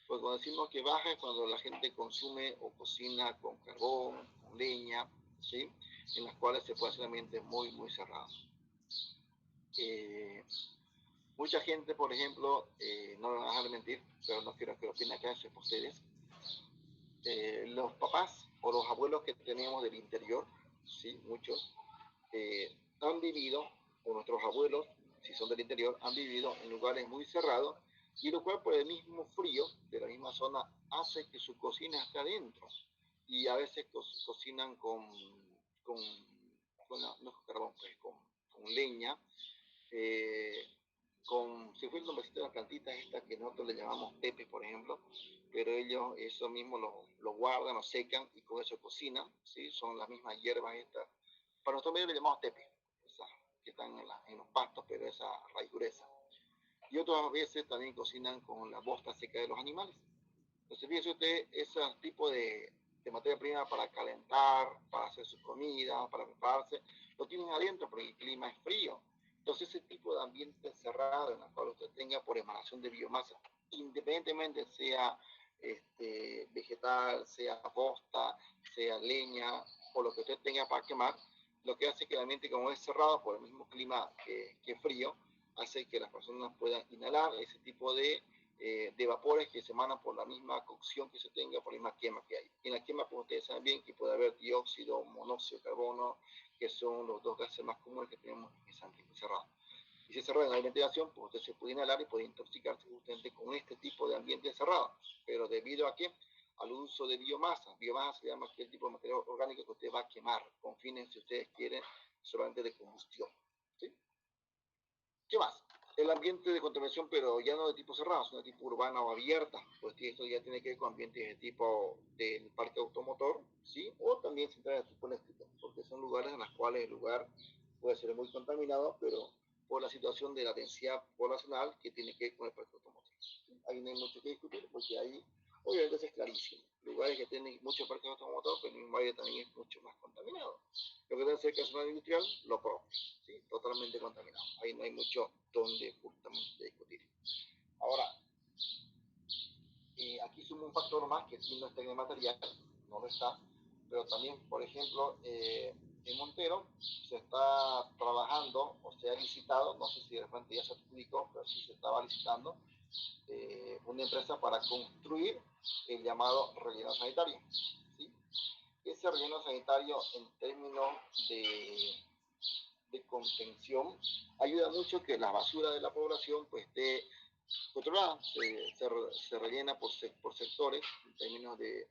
Pues cuando decimos que baja es cuando la gente consume o cocina con carbón, con leña, ¿sí? En las cuales se puede hacer ambientes muy, muy cerrados. Mucha gente, por ejemplo, no me van a dejar mentir, pero no quiero que lo opinen acá, eso es por ustedes. Los papás o los abuelos que tenemos del interior, ¿sí? Muchos, han vivido, o nuestros abuelos, si son del interior, han vivido en lugares muy cerrados, y lo cual por el mismo frío de la misma zona hace que su cocina esté adentro. Y a veces cocinan no con carbón, pues, con leña, si fue el nombrecito de las plantitas estas que nosotros le llamamos pepe, por ejemplo, pero ellos eso mismo lo guardan, lo secan y con eso cocinan, ¿sí? Son las mismas hierbas estas. Para nosotros medio le llamamos tepe, esas que están en los pastos, pero esa raíz gruesa. Y otras veces también cocinan con la bosta seca de los animales. Entonces, fíjense usted, ese tipo de materia prima para calentar, para hacer su comida, para prepararse, lo tienen adentro porque el clima es frío. Entonces, ese tipo de ambiente cerrado en el cual usted tenga por emanación de biomasa, independientemente sea vegetal, sea bosta, sea leña o lo que usted tenga para quemar, lo que hace que el ambiente, como es cerrado por el mismo clima que frío, hace que las personas puedan inhalar ese tipo de vapores que se emanan por la misma cocción que se tenga, por la misma quema que hay. En la quema, pues ustedes saben bien que puede haber dióxido, monóxido de carbono, que son los dos gases más comunes que tenemos en ese ambiente cerrado. Y si es cerrado en la ventilación, pues usted se puede inhalar y puede intoxicarse justamente con este tipo de ambiente cerrado. Pero debido a qué? Al uso de biomasa. Biomasa se llama aquel tipo de material orgánico que usted va a quemar con fines, si ustedes quieren, solamente de combustión. ¿Sí? ¿Qué más? El ambiente de contaminación, pero ya no de tipo cerrado, sino de tipo urbana o abierta, pues esto ya tiene que ver con ambientes de tipo del parque automotor, ¿sí? O también centrales de tipo eléctrico, porque son lugares en los cuales el lugar puede ser muy contaminado, pero por la situación de la densidad poblacional que tiene que ver con el parque automotor. Ahí no hay mucho que discutir, porque ahí obviamente eso es clarísimo. Lugares que tienen mucho parque automotor, pero el mismo aire también es mucho más contaminado. Lo que debe ser que es una industrial, lo propio, ¿sí? Totalmente contaminado. Ahí no hay mucho donde justamente discutir. Ahora, aquí suma un factor más que sí no está en el material, no lo está, pero también, por ejemplo, en Montero se está trabajando o se ha licitado, no sé si de repente ya se adjudicó, pero sí se estaba licitando una empresa para construir el llamado relleno sanitario. ¿Sí? Ese relleno sanitario en términos de contención ayuda mucho que la basura de la población pues esté controlada, se rellena por sectores en términos de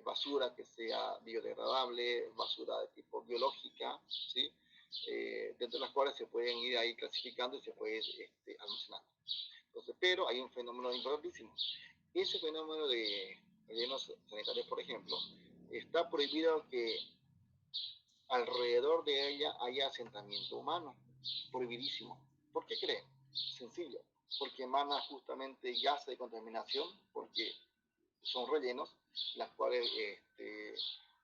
basura que sea biodegradable, basura de tipo biológica, ¿sí? Dentro de las cuales se pueden ir ahí clasificando y se puede almacenar. Entonces, pero hay un fenómeno importantísimo. Ese fenómeno de rellenos sanitarios, por ejemplo, está prohibido que alrededor de ella haya asentamiento humano. Prohibidísimo. ¿Por qué creen? Sencillo. Porque emana justamente gases de contaminación, porque son rellenos, las cuales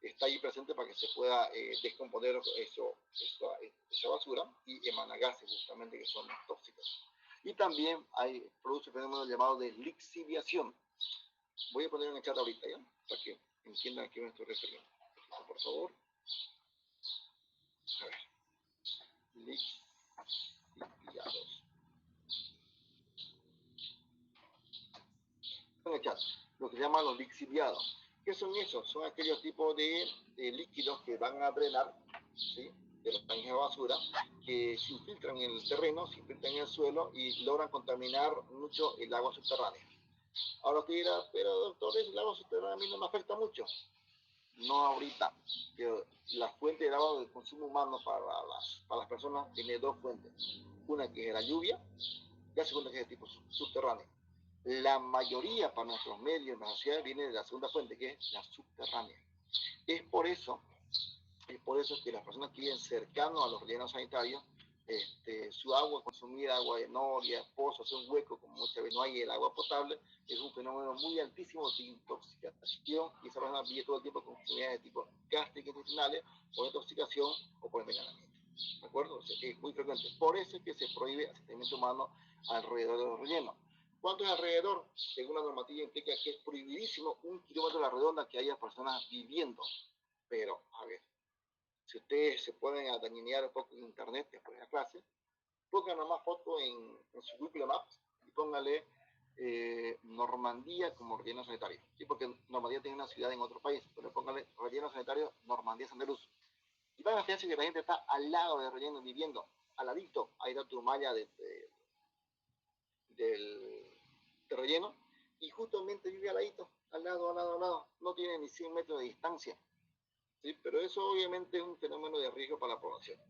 está ahí presente para que se pueda descomponer esa basura y emana gases justamente que son tóxicos. Y también produce un fenómeno llamado de lixiviación. Voy a poner en el chat ahorita, ¿ya? Para que entiendan a qué me estoy refiriendo. Por favor. A ver. Lixiviados. En el chat. Lo que llaman los lixiviados. ¿Qué son esos? Son aquellos tipos de líquidos que van a drenar, ¿sí? De los caños de basura, que se infiltran en el terreno, se infiltran en el suelo y logran contaminar mucho el agua subterránea. Ahora usted dirá, pero doctor, el agua subterránea a mí no me afecta mucho. No ahorita, pero la fuente de agua del consumo humano para las personas tiene dos fuentes. Una que es la lluvia y la segunda que es de tipo subterráneo. La mayoría para nuestros medios en la sociedad viene de la segunda fuente, que es la subterránea. Es por eso que las personas que viven cercanos a los rellenos sanitarios, su agua consumida, agua de noria, pozos, un hueco, como muchas veces no hay el agua potable, es un fenómeno muy altísimo de intoxicación y esa persona vive todo el tiempo con enfermedades de tipo gástricas intestinales, por intoxicación o por envenenamiento. ¿De acuerdo? O sea, es muy frecuente. Por eso es que se prohíbe asentamiento humano alrededor de los rellenos. ¿Cuánto es alrededor? Según la normativa implica que es prohibidísimo 1 kilómetro a la redonda que haya personas viviendo. Pero, a ver, si ustedes se pueden atañinear un poco en internet después de la clase, pongan nomás foto en su Google Maps y póngale Normandía como relleno sanitario. ¿Sí? Porque Normandía tiene una ciudad en otro país, pero póngale relleno sanitario Normandía Santa Luz. Y van a fijarse que la gente está al lado del relleno viviendo, al ladito, ahí da tu malla del relleno, y justamente vive al ladito, al lado, no tiene ni 100 metros de distancia. ¿Sí? Pero eso obviamente es un fenómeno de riesgo para la población.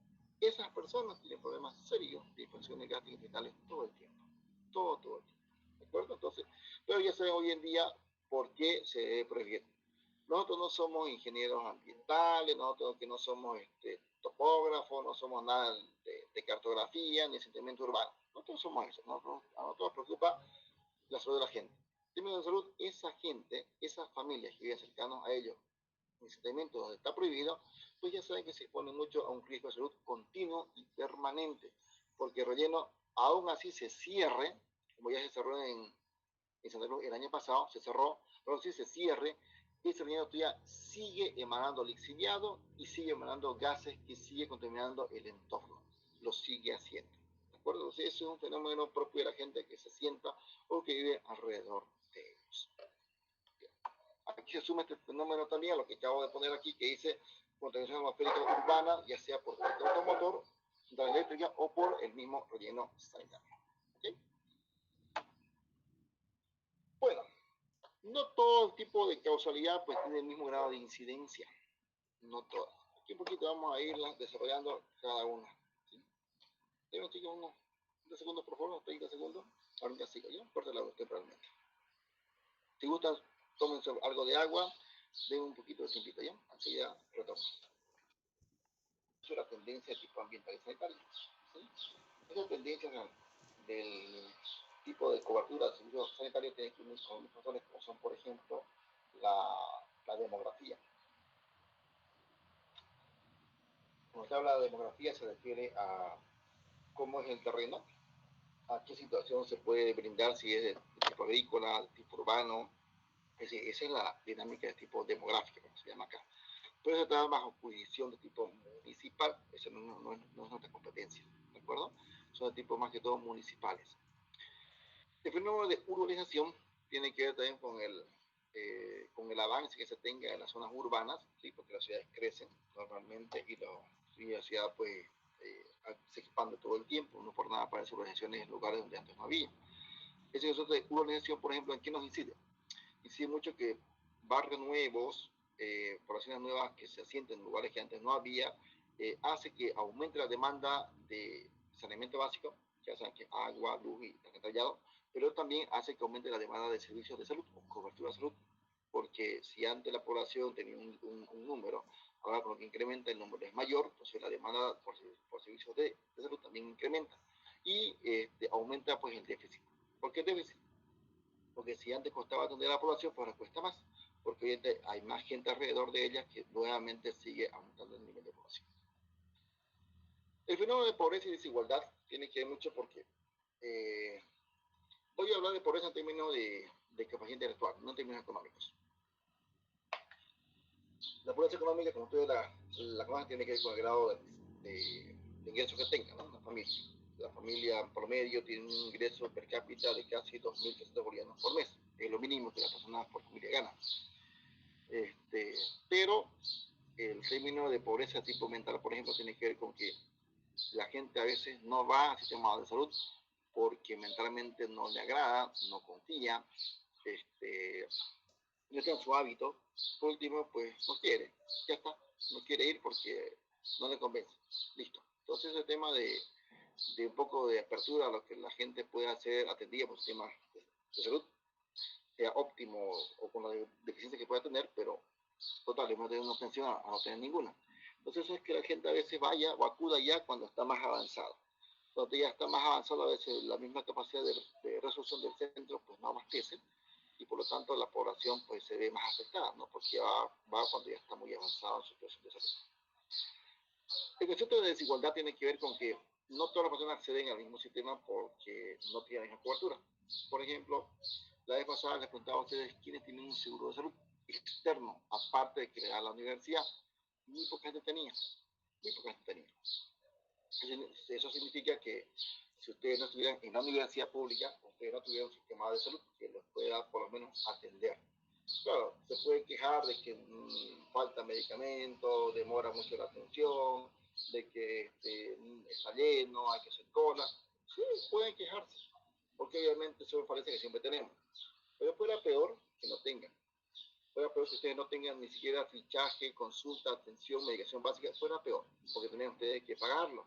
Esas personas tienen problemas serios de infecciones gástricas intestinales todo el tiempo. Todo el tiempo. ¿De acuerdo? Entonces, pero ya saben hoy en día por qué se debe prohibir. Nosotros no somos ingenieros ambientales, nosotros que no somos topógrafos, no somos nada de cartografía ni sentimiento urbano. Nosotros somos eso. A nosotros nos preocupa la salud de la gente. En términos de salud, esa gente, esas familias que viven cercanos a ellos, en asentamientos donde está prohibido, pues ya saben que se expone mucho a un riesgo de salud continuo y permanente, porque el relleno, aún así se cierre, como ya se cerró en Santa Cruz el año pasado, se cerró, pero si se cierre, ese relleno todavía sigue emanando lixiviado y sigue emanando gases que sigue contaminando el entorno, lo sigue haciendo. ¿De acuerdo? Entonces, eso es un fenómeno propio de la gente que se sienta o que vive alrededor de ellos. Aquí se suma este fenómeno también a lo que acabo de poner aquí, que dice contaminación atmosférica urbana, ya sea por parque automotor central eléctrica o por el mismo relleno sanitario. ¿Okay? Bueno, no todo tipo de causalidad pues tiene el mismo grado de incidencia, no todas. Aquí un poquito vamos a ir desarrollando cada una. ¿Sí? Deme, chicos, unos 30 segundos, por favor, 30 segundos. Ahorita sigo yo, córtela temporalmente. Si gustan, tómense algo de agua, den un poquito de tiempito ya, así ya retomo. La tendencia de tipo ambiental y sanitario. ¿Sí? Esa tendencia del tipo de cobertura de servicios sanitarios tiene que ver con factores como son, por ejemplo, la demografía. Cuando se habla de demografía se refiere a cómo es el terreno, a qué situación se puede brindar, si es de tipo agrícola, de tipo urbano. Es decir, esa es la dinámica de tipo demográfica, como se llama acá. Pero eso está bajo jurisdicción de tipo municipal, eso no es nuestra competencia, ¿de acuerdo? Son de tipo más que todo municipales. El fenómeno de urbanización tiene que ver también con el avance que se tenga en las zonas urbanas, ¿sí? Porque las ciudades crecen normalmente y la ciudad pues se expande todo el tiempo, no por nada aparecen urbanizaciones en lugares donde antes no había. Ese concepto de urbanización, por ejemplo, ¿en qué nos incide? Incide mucho que barrios nuevos, poblaciones nuevas que se asienten en lugares que antes no había, hace que aumente la demanda de saneamiento básico, ya sea que agua, luz y alcantarillado, pero también hace que aumente la demanda de servicios de salud o cobertura de salud, porque si antes la población tenía un número, ahora con lo que incrementa el número es mayor, entonces la demanda por servicios de salud también incrementa y aumenta pues el déficit. ¿Por qué el déficit? Porque si antes costaba atender a la población, pues ahora cuesta más, porque hoy hay más gente alrededor de ella que nuevamente sigue aumentando el nivel de población. El fenómeno de pobreza y desigualdad tiene que ver mucho porque voy a hablar de pobreza en términos de capacidad intelectual, no en términos económicos. La pobreza económica, como ustedes la conocen, tiene que ver con el grado de ingreso que tenga, ¿no? La familia promedio tiene un ingreso per cápita de casi 2.300 bolivianos por mes. Es lo mínimo que la persona por familia gana. Pero el término de pobreza tipo mental, por ejemplo, tiene que ver con que la gente a veces no va al sistema de salud porque mentalmente no le agrada, no confía, no está en su hábito. Por último, pues no quiere, ya está, no quiere ir porque no le convence. Listo. Entonces, el tema de un poco de apertura a lo que la gente pueda ser atendida por sistemas de salud, sea óptimo o con la deficiencia que pueda tener, pero total, le va a tener una opción a no tener ninguna. Entonces eso es que la gente a veces vaya o acuda ya cuando está más avanzado. Cuando ya está más avanzado, a veces la misma capacidad de resolución del centro pues no abastece y por lo tanto la población pues se ve más afectada, ¿no? Porque va cuando ya está muy avanzado en su situación de salud. El concepto de desigualdad tiene que ver con que no todas las personas acceden al mismo sistema porque no tienen la misma cobertura. Por ejemplo, la vez pasada les preguntaba a ustedes quiénes tienen un seguro de salud externo, aparte de que le da la universidad. Muy poca gente tenía. Muy poca gente tenía. Eso significa que si ustedes no estuvieran en la universidad pública, ustedes no tuvieran un sistema de salud que los pueda por lo menos atender. Claro, se puede quejar de que falta medicamento, demora mucho la atención, de que está lleno, hay que hacer cola. Sí, pueden quejarse, porque obviamente eso me parece que siempre tenemos. Pero fuera peor que no tengan. Fuera peor si ustedes no tengan ni siquiera fichaje, consulta, atención, medicación básica, fuera peor, porque tienen ustedes que pagarlo.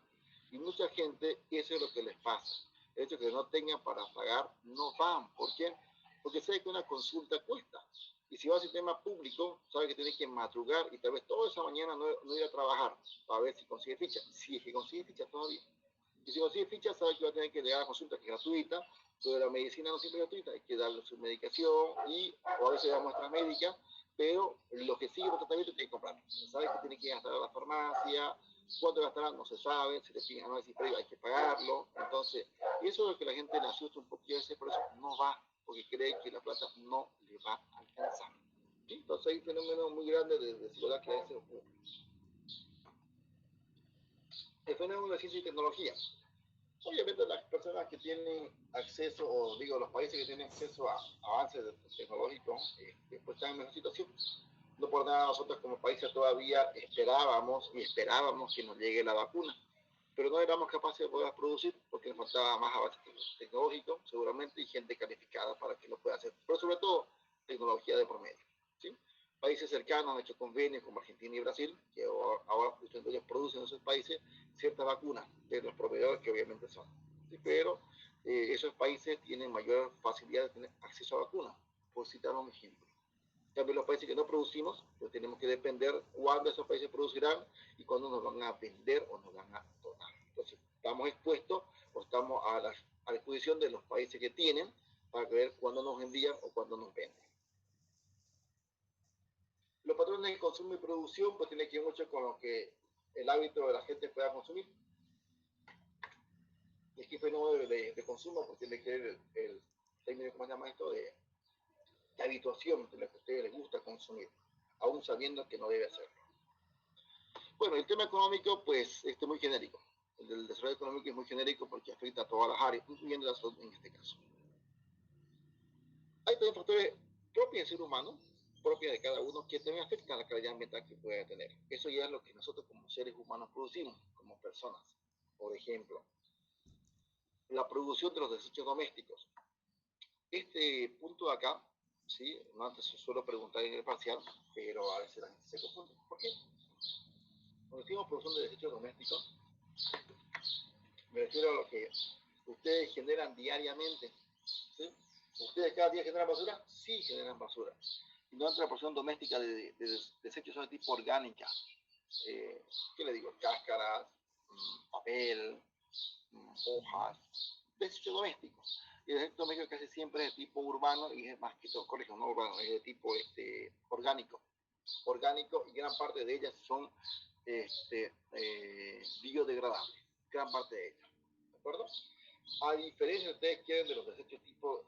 Y mucha gente, eso es lo que les pasa. El hecho de que no tengan para pagar, no van. ¿Por qué? Porque sabe que una consulta cuesta. Y si va al sistema público, sabe que tiene que madrugar y tal vez toda esa mañana no ir a trabajar para ver si consigue ficha. Si es que consigue ficha todavía. Y si consigue ficha, sabe que va a tener que llegar a la consulta que es gratuita, pero la medicina no siempre es gratuita, hay que darle su medicación o a veces da muestras médicas, pero lo que sigue el tratamiento tiene que comprarlo. Sabe que tiene que gastar a la farmacia, cuánto gastará no se sabe, si le piden análisis previo hay que pagarlo. Entonces, eso es lo que la gente le asusta un poquito, por eso no va, porque cree que la plata no le va a alcanzar. ¿Sí? Entonces hay un fenómeno muy grande de desigualdad que a veces ocurre. El fenómeno de ciencia y tecnología. Obviamente las personas que tienen acceso, o digo, los países que tienen acceso a avances tecnológicos, pues están en mejor situación. No por nada nosotros como países todavía esperábamos que nos llegue la vacuna. pero no éramos capaces de poder producir porque nos faltaba más avance tecnológico, seguramente, y gente calificada para que lo pueda hacer, pero sobre todo tecnología de promedio, ¿sí? Países cercanos han hecho convenios como Argentina y Brasil, que ahora justamente ellos producen en esos países ciertas vacunas de los proveedores que obviamente son, ¿sí? Pero esos países tienen mayor facilidad de tener acceso a vacunas, por citar un ejemplo. También los países que no producimos, pues tenemos que depender cuándo esos países producirán y cuándo nos van a vender o nos van a donar. Entonces, estamos expuestos o estamos a la disposición de los países que tienen para ver cuándo nos envían o cuándo nos venden. Los patrones de consumo y producción pues tienen que ver mucho con lo que el hábito de la gente pueda consumir. Y es que fenómeno de consumo pues tiene que ver el término, ¿cómo se llama esto? De habituación de lo que a ustedes les gusta consumir, aún sabiendo que no debe hacerlo. Bueno, el tema económico pues es muy genérico. El del desarrollo económico es muy genérico porque afecta a todas las áreas, incluyendo la salud en este caso. Hay también factores propios del ser humano, propias de cada uno, que también afectan la calidad ambiental que puede tener. Eso ya es lo que nosotros como seres humanos producimos, como personas. Por ejemplo, la producción de los desechos domésticos. Este punto de acá, ¿sí? No antes se suelo preguntar en el parcial, pero a veces la gente se confunde. ¿Por qué? Cuando decimos producción de desechos domésticos, me refiero a lo que ustedes generan diariamente, ¿sí? ¿Ustedes cada día generan basura? Sí, generan basura. Y no entra la producción doméstica de desechos de tipo orgánica. ¿Qué le digo? Cáscaras, papel, hojas, desechos domésticos. Y el desecho doméstico casi siempre es de tipo urbano y es más que todo, corrijo, no urbano, es de tipo orgánico. Orgánico, y gran parte de ellas son biodegradables, gran parte de ellas, ¿de acuerdo? A diferencia, ustedes quieren de los desechos tipo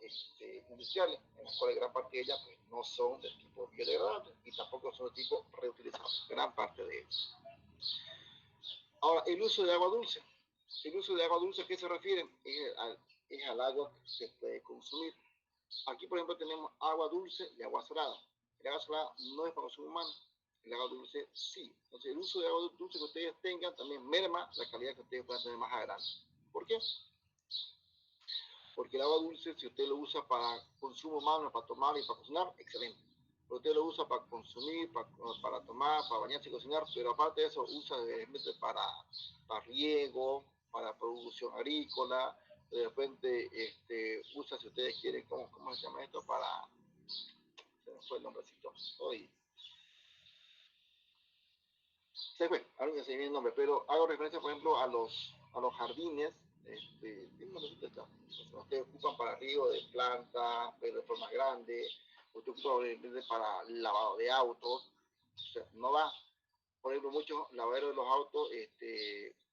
industriales, en los cuales gran parte de ellas pues, no son de tipo biodegradable y tampoco son de tipo reutilizable, gran parte de ellas. Ahora, el uso de agua dulce. El uso de agua dulce, ¿a qué se refiere? Es al agua que se puede consumir. Aquí, por ejemplo, tenemos agua dulce y agua salada. El agua salada no es para consumo humano, el agua dulce sí. Entonces, el uso de agua dulce que ustedes tengan también merma la calidad que ustedes puedan tener más adelante. ¿Por qué? Porque el agua dulce, si usted lo usa para consumo humano, para tomar y para cocinar, excelente. Pero usted lo usa para consumir, para tomar, para bañarse y cocinar, pero aparte de eso, usa para riego, para producción agrícola, de repente usa, si ustedes quieren, ¿cómo se llama esto? Se me fue el nombrecito. Hoy. Se fue, ahora ya se viene el nombre, pero hago referencia, por ejemplo, a los jardines, ustedes ocupan para riego de plantas, pero de forma grande, ustedes ocupan para lavado de autos, o sea, no va. Por ejemplo, muchos lavaderos de los autos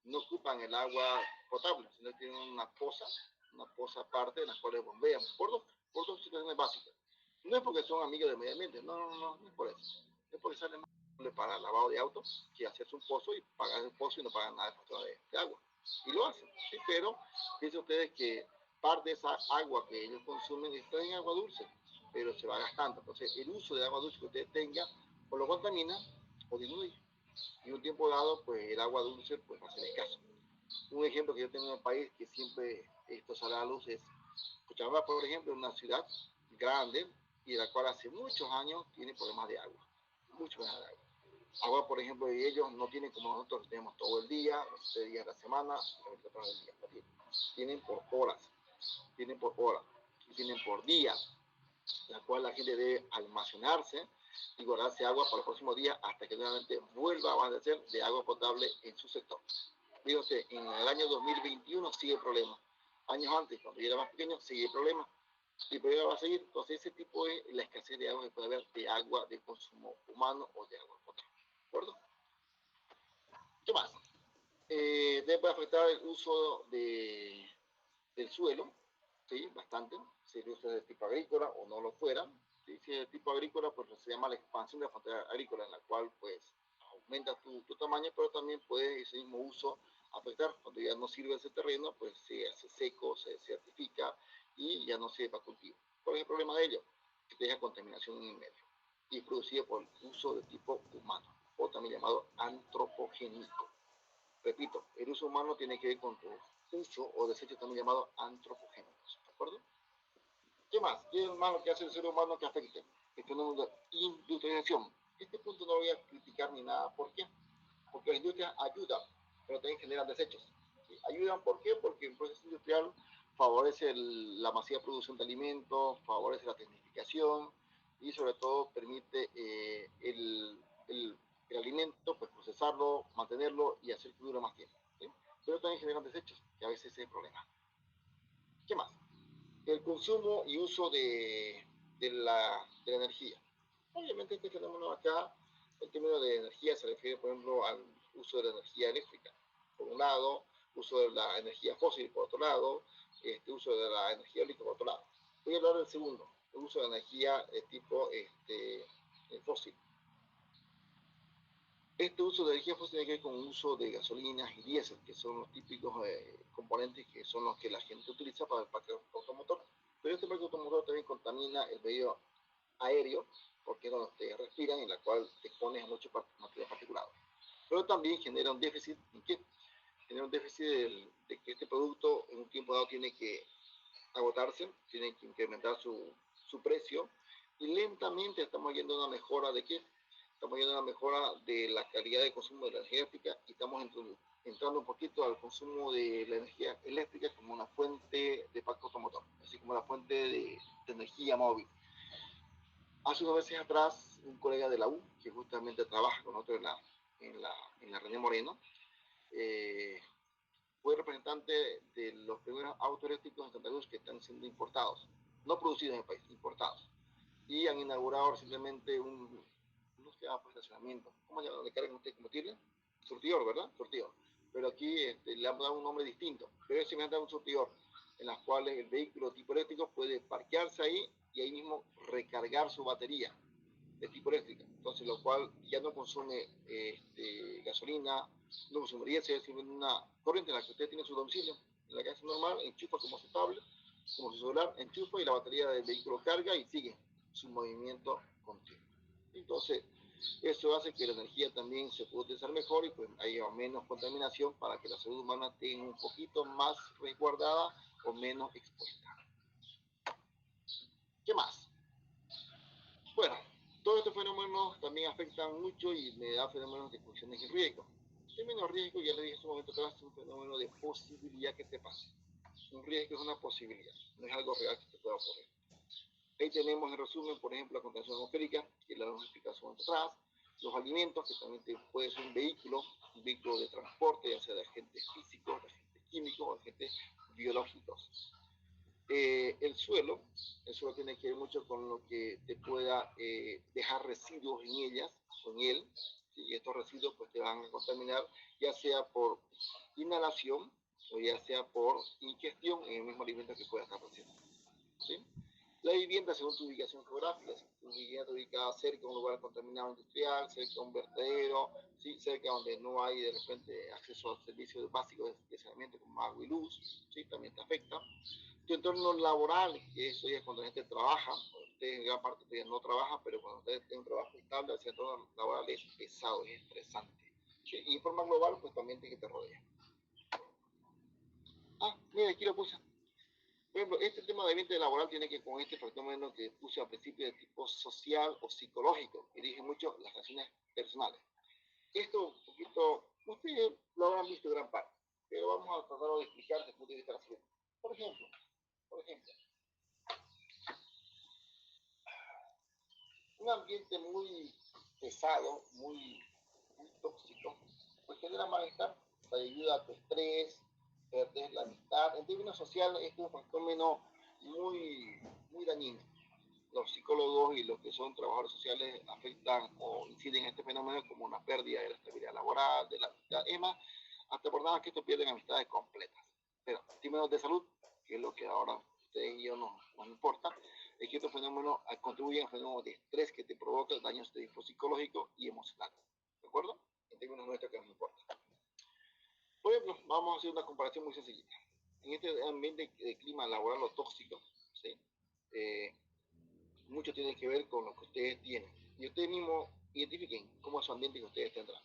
no ocupan el agua potable, sino que tienen una poza aparte en la cual bombean, por dos situaciones básicas. No es porque son amigos del medio ambiente, no es por eso. Es porque salen más para lavado de autos que hacerse un pozo y pagar el pozo y no pagan nada de factura de agua. Y lo hacen, ¿sí? Pero piensen ustedes que parte de esa agua que ellos consumen está en agua dulce, pero se va gastando. Entonces, el uso de agua dulce que ustedes tengan o lo contamina o disminuye. Y un tiempo dado, pues el agua dulce pues, va a ser escaso. Un ejemplo que yo tengo en el país que siempre esto sale a la luz es Cochabamba, por ejemplo, una ciudad grande y la cual hace muchos años tiene problemas de agua. Muchos problemas de agua. Agua, por ejemplo, ellos no tienen como nosotros tenemos todo el día, 7 días a la semana, 24 horas al día. Tienen por horas, tienen por día, la cual la gente debe almacenarse y guardarse agua para el próximo día hasta que nuevamente vuelva a abastecer de agua potable en su sector. Digo usted, en el año 2021 sigue el problema. Años antes, cuando yo era más pequeño, sigue el problema. Y el problema va a seguir. Entonces, ese tipo es la escasez de agua que puede haber de agua de consumo humano o de agua potable. ¿De acuerdo? ¿Qué más? Debe afectar el uso del suelo, ¿sí? Bastante. Si el uso es de tipo agrícola o no lo fuera. ¿Sí? Si es de tipo agrícola, pues se llama la expansión de la frontera agrícola, en la cual pues aumenta tu tamaño, pero también puede ese mismo uso afectar. Cuando ya no sirve ese terreno, pues se hace seco, se certifica y ya no sirve para cultivo. ¿Cuál es el problema de ello? Que te deja contaminación en el medio y es producida por uso de tipo humano, o también llamado antropogénico. Repito, el uso humano tiene que ver con tu uso o desecho también llamado antropogénicos, ¿de acuerdo? ¿Qué más? ¿Qué es más lo que hace el ser humano que afecte? El fenómeno de industrialización. Este punto no lo voy a criticar ni nada. ¿Por qué? Porque las industrias ayudan, pero también generan desechos. ¿Sí? Ayudan, ¿por qué? Porque el proceso industrial favorece la masiva producción de alimentos, favorece la tecnificación y sobre todo permite el alimento, pues procesarlo, mantenerlo y hacer que dure más tiempo. ¿Sí? Pero también generan desechos, que a veces es el problema. ¿Qué más? El consumo y uso de la energía. Obviamente este fenómeno acá, el término de energía se refiere, por ejemplo, al uso de la energía eléctrica, por un lado, uso de la energía fósil, por otro lado, uso de la energía eólica, por otro lado. Voy a hablar del segundo, el uso de energía tipo fósil. Este uso de energía fósil tiene que ver con el uso de gasolinas y diésel, que son los típicos componentes que son los que la gente utiliza para el parque automotor. Pero este parque automotor también contamina el medio aéreo, porque es donde te respiran, en la cual te expones a mucho material particulado. Pero también genera un déficit, ¿en qué? Genera un déficit de que este producto en un tiempo dado tiene que agotarse, tiene que incrementar su precio, y lentamente estamos yendo a una mejora de qué? Estamos yendo a una mejora de la calidad de consumo de la energía eléctrica y estamos entrando un poquito al consumo de la energía eléctrica como una fuente de parque automotor, así como la fuente de energía móvil. Hace unos meses atrás, un colega de la U, que justamente trabaja con nosotros en la René Moreno, fue representante de los primeros autos eléctricos en Santa Cruz que están siendo importados, no producidos en el país, importados. Y han inaugurado recientemente no se llama estacionamiento, ¿cómo se llama? ¿Le cargan ustedes combustible? Surtidor, ¿verdad? Surtidor. Pero aquí le han dado un nombre distinto, pero es simplemente un surtidor, en las cuales el vehículo tipo eléctrico puede parquearse ahí y ahí mismo recargar su batería de tipo eléctrica, entonces lo cual ya no consume gasolina, no consume diésel, sino una corriente en la que usted tiene su domicilio, en la casa normal, enchufa como su tablet, como su celular, enchufa y la batería del vehículo carga y sigue su movimiento continuo. Entonces, eso hace que la energía también se pueda utilizar mejor y pues haya menos contaminación para que la salud humana tenga un poquito más resguardada o menos expuesta. ¿Qué más? Bueno, todos estos fenómenos también afectan mucho y me da fenómenos de condiciones de riesgo. El menos riesgo, ya le dije hace un momento atrás, es un fenómeno de posibilidad que te pase. Un riesgo es una posibilidad, no es algo real que te pueda ocurrir. Ahí tenemos en resumen, por ejemplo, la contaminación atmosférica, que la hemos explicado hace un momento atrás, los alimentos, que también puede ser un vehículo de transporte, ya sea de agentes físicos, de agentes químicos, de agentes biológicos. El suelo tiene que ver mucho con lo que te pueda dejar residuos en ellas o en él, ¿sí? Y estos residuos pues te van a contaminar ya sea por inhalación o ya sea por ingestión en el mismo alimento que puedas estar recibiendo, ¿sí? La vivienda según tu ubicación geográfica, si tu vivienda ubicada cerca de un lugar contaminado industrial, cerca de un vertedero, ¿sí? Cerca donde no hay de repente acceso a servicios básicos de saneamiento como agua y luz, ¿sí? También te afecta. Tu entorno laboral, que eso ya es cuando la gente trabaja, usted en gran parte todavía no trabaja, pero cuando usted tiene un trabajo estable, el entorno laboral es pesado, es estresante. ¿Sí? Y de forma global, pues también tiene que te rodea. Mira, aquí lo puse. Por ejemplo, este tema de ambiente laboral tiene que ver con este fenómeno que puse al principio de tipo social o psicológico, y dije mucho las relaciones personales. Esto un poquito, ustedes lo habrán visto en gran parte, pero vamos a tratar de explicar desde el punto de vista de la salud. Por ejemplo, un ambiente muy pesado, muy tóxico, pues genera malestar, te ayuda a tu estrés, perder la amistad. En términos sociales, es un fenómeno muy dañino. Los psicólogos y los que son trabajadores sociales afectan o inciden en este fenómeno como una pérdida de la estabilidad laboral, de la amistad, hasta por nada que esto pierden amistades completas. Pero en términos de salud, que es lo que ahora ustedes y yo nos importa, es que estos fenómenos contribuyen a fenómenos de estrés que te provocan daños de tipo psicológico y emocional. ¿De acuerdo? En términos nuestros que nos importa. Por ejemplo, vamos a hacer una comparación muy sencillita. En este ambiente de clima laboral o tóxico, ¿sí? Mucho tiene que ver con lo que ustedes tienen. Y ustedes mismos identifiquen cómo es su ambiente que ustedes tendrán.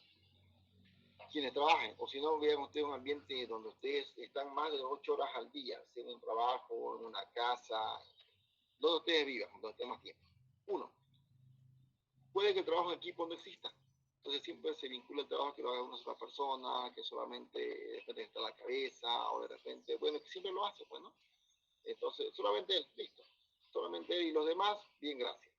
quienes trabajen, o si no, vean ustedes un ambiente donde ustedes están más de 8 horas al día, sea en un trabajo, en una casa, donde ustedes vivan, donde estén más tiempo. Uno, puede que el trabajo en equipo no exista. Entonces siempre se vincula el trabajo que lo haga una sola persona, que solamente de repente está en la cabeza, o de repente, bueno, que siempre lo hace, pues, ¿no? Entonces, solamente él, listo. Solamente él y los demás, bien, gracias.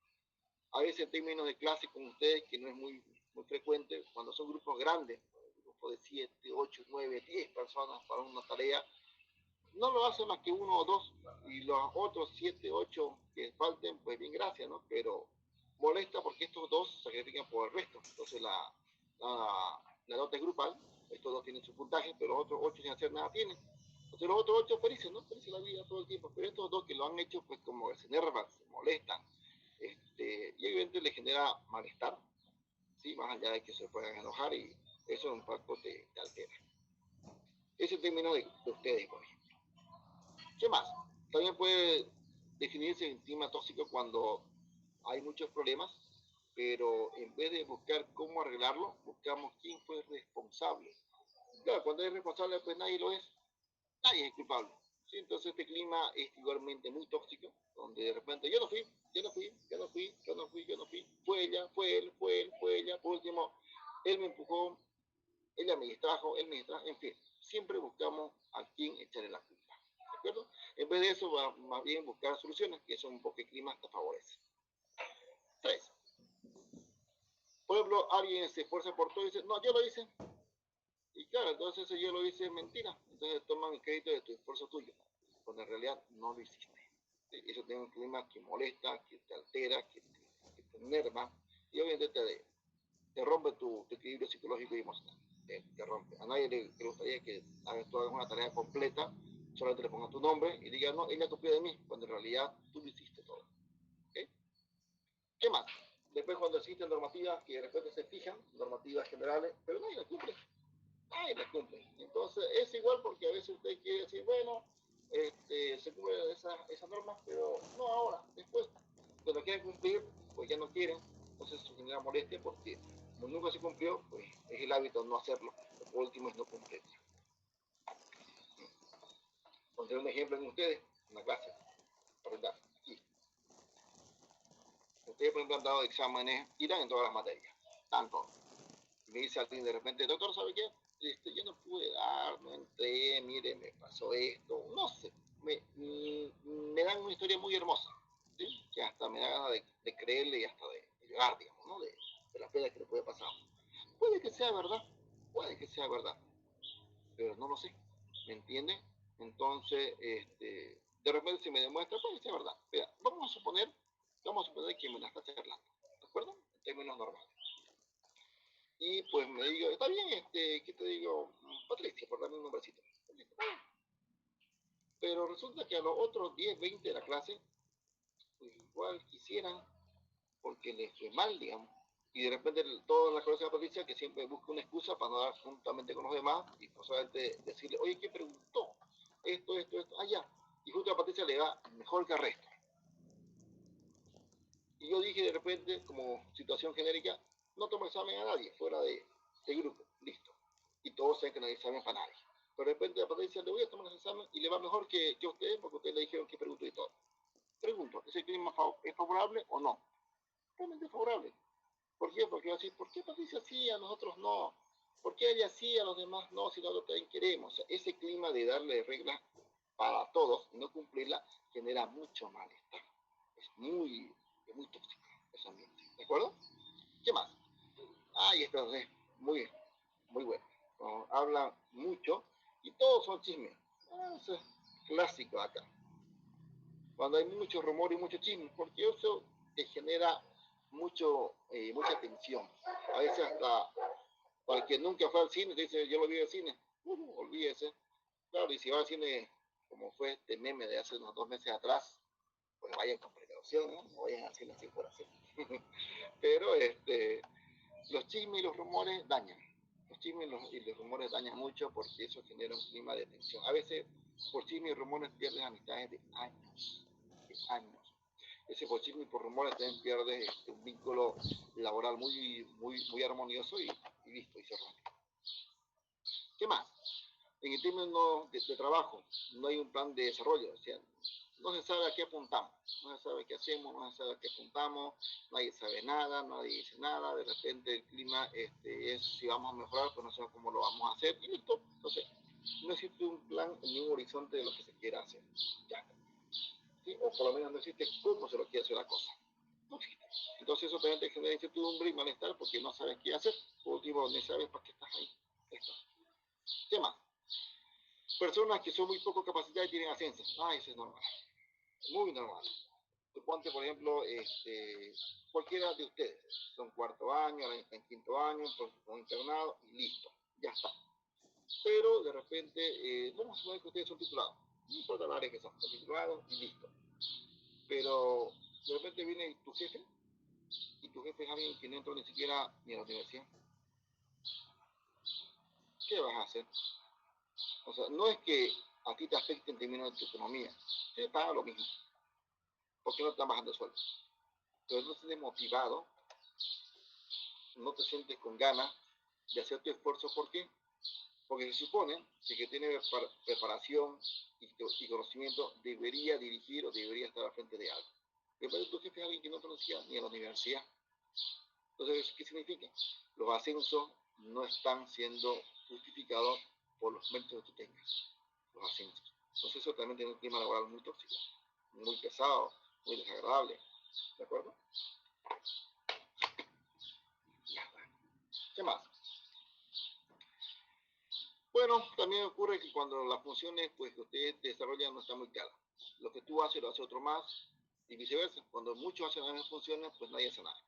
A veces en términos de clase con ustedes, que no es muy frecuente, cuando son grupos grandes, grupos de 7, 8, 9, 10 personas para una tarea, no lo hace más que uno o dos, y los otros 7, 8 que falten, pues bien, gracias, ¿no? Pero molesta porque estos dos se sacrifican por el resto. Entonces la nota es grupal, estos dos tienen su puntaje, pero los otros 8 sin hacer nada tienen. Entonces los otros 8 felices, ¿no? Felices la vida todo el tiempo, pero estos dos que lo han hecho, pues como que se enervan, se molestan, y obviamente les genera malestar, ¿sí? Más allá de que se puedan enojar, y eso un poco te altera. Ese término de ustedes, por ejemplo. ¿Qué más? También puede definirse el clima tóxico cuando hay muchos problemas, pero en vez de buscar cómo arreglarlo, buscamos quién fue responsable. Claro, cuando es responsable, pues nadie lo es, nadie es culpable. ¿Sí? Entonces este clima es igualmente muy tóxico, donde de repente yo no fui, fue ella, fue él, fue ella, por último, él me empujó, ella me distrajo, en fin, siempre buscamos a quién echarle la culpa. ¿De acuerdo? En vez de eso, va más bien buscar soluciones, que son un poco el clima que favorece. 3. Por ejemplo, alguien se esfuerza por todo y dice, no, yo lo hice. Y claro, entonces yo lo hice es mentira. Entonces toman el crédito de tu esfuerzo tuyo, cuando en realidad no lo hiciste. Eso tiene un clima que molesta, que te altera, que te enerva, y obviamente te rompe tu equilibrio psicológico y emocional. Te rompe. A nadie le gustaría que tú hagas una tarea completa, solamente le pongas tu nombre y digas, no, ella copió de mí, cuando en realidad tú lo hiciste todo. ¿Okay? ¿Qué más? Después cuando existen normativas que de repente se fijan, normativas generales, pero nadie las cumple. Nadie las cumple. Entonces es igual porque a veces usted quiere decir, bueno, se cumplen esas normas, pero no ahora, después. Cuando quieren cumplir, pues ya no quieren. Entonces eso genera molestia porque como nunca se cumplió, pues es el hábito no hacerlo. Lo último es no cumplir. Pondré un ejemplo en ustedes, en la clase, para dar aquí. Ustedes, por ejemplo, han dado exámenes, irán en todas las materias, tanto. Y me dice alguien de repente, doctor, ¿sabe qué? Yo no pude dar, no entré, mire, me pasó esto, no sé. Me dan una historia muy hermosa, ¿sí? Que hasta me da ganas de creerle y hasta de llorar, digamos, ¿no? De las penas que le puede pasar. Puede que sea verdad, pero no lo sé, ¿me entiende? Entonces, de repente si me demuestra, puede que sea verdad. Mira, vamos a suponer que me la está charlando, ¿de acuerdo? En términos normales. Y pues me digo, está bien, ¿qué te digo? Patricia, por darme un nombrecito. Pero resulta que a los otros 10, 20 de la clase, pues igual quisieran, porque les fue mal, digamos. Y de repente toda la conocen a Patricia, que siempre busca una excusa para no dar juntamente con los demás y por solamente decirle, oye, ¿qué preguntó? Esto, allá. Y justo a Patricia le va mejor que al resto. Y yo dije de repente, como situación genérica, no tomo examen a nadie fuera de grupo, listo. Y todos saben que no hay examen para nadie. Pero de repente a Patricia le voy a tomar ese examen y le va mejor que a ustedes, porque ustedes le dijeron que preguntó y todo. Pregunto, ¿ese clima es favorable o no? Realmente es favorable. ¿Por qué? Porque va a decir, ¿por qué Patricia sí, a nosotros no? ¿Por qué ella sí, a los demás no, si nosotros también queremos? O sea, ese clima de darle reglas para todos y no cumplirla genera mucho malestar. Es muy tóxico ese ambiente. ¿De acuerdo? ¿Qué más? Y esto es muy bueno. Hablan mucho y todos son chismes. Eso es clásico acá. Cuando hay mucho rumor y mucho chisme, porque eso te genera mucha tensión. A veces hasta para el que nunca fue al cine, dice, yo lo vi al cine, olvídese. Claro, y si va al cine, como fue este meme de hace unos 2 meses atrás, pues vayan con precaución, ¿no? No vayan al cine así por así. Pero los chismes y los rumores dañan. Los chismes y los rumores dañan mucho porque eso genera un clima de tensión. A veces, por chismes y rumores pierdes amistades de años. Ese por chisme y por rumores también pierdes un vínculo laboral muy armonioso y listo, y se rompe. ¿Qué más? En el término de trabajo, no hay un plan de desarrollo, o sea, no se sabe a qué apuntamos, no se sabe qué hacemos, no se sabe a qué apuntamos, nadie sabe nada, nadie dice nada, de repente el clima es si vamos a mejorar, pues no sé cómo lo vamos a hacer, y listo. Entonces, no existe un plan ni un horizonte de lo que se quiera hacer, ya. ¿Sí? O por lo menos no existe cómo se lo quiere hacer la cosa. No existe. Entonces eso también te genera incertidumbre y malestar porque no sabes qué hacer, por último, no sabes para qué estás ahí. Esto. ¿Qué más? Personas que son muy poco capacitadas y tienen ascenso. Eso es normal, muy normal. Suponte, por ejemplo, cualquiera de ustedes, son cuarto año, está en quinto año, son internado y listo, ya está. Pero de repente, vamos a suponer que ustedes son titulados, no importa la área que son titulados y listo. Pero de repente viene tu jefe, y tu jefe es alguien que no entró ni siquiera ni a la universidad. ¿Qué vas a hacer? O sea, no es que a ti te afecte en términos de tu economía, te paga lo mismo, porque no están bajando el sueldo. Pero no te sientes motivado, no te sientes con ganas de hacer tu esfuerzo. ¿Por qué? Porque se supone que el que tiene preparación y conocimiento debería dirigir o debería estar al frente de algo. Pero tu jefe es alguien que no conocía ni a la universidad. Entonces, ¿qué significa? Los ascensos no están siendo justificados por los méritos que tú tengas, los ascensos. Entonces eso también tiene un clima laboral muy tóxico, muy pesado, muy desagradable. ¿De acuerdo? Ya está. ¿Qué más? Bueno, también ocurre que cuando las funciones pues, que ustedes desarrollan no están muy claras. Lo que tú haces lo hace otro más y viceversa. Cuando muchos hacen las mismas funciones, pues nadie hace nada.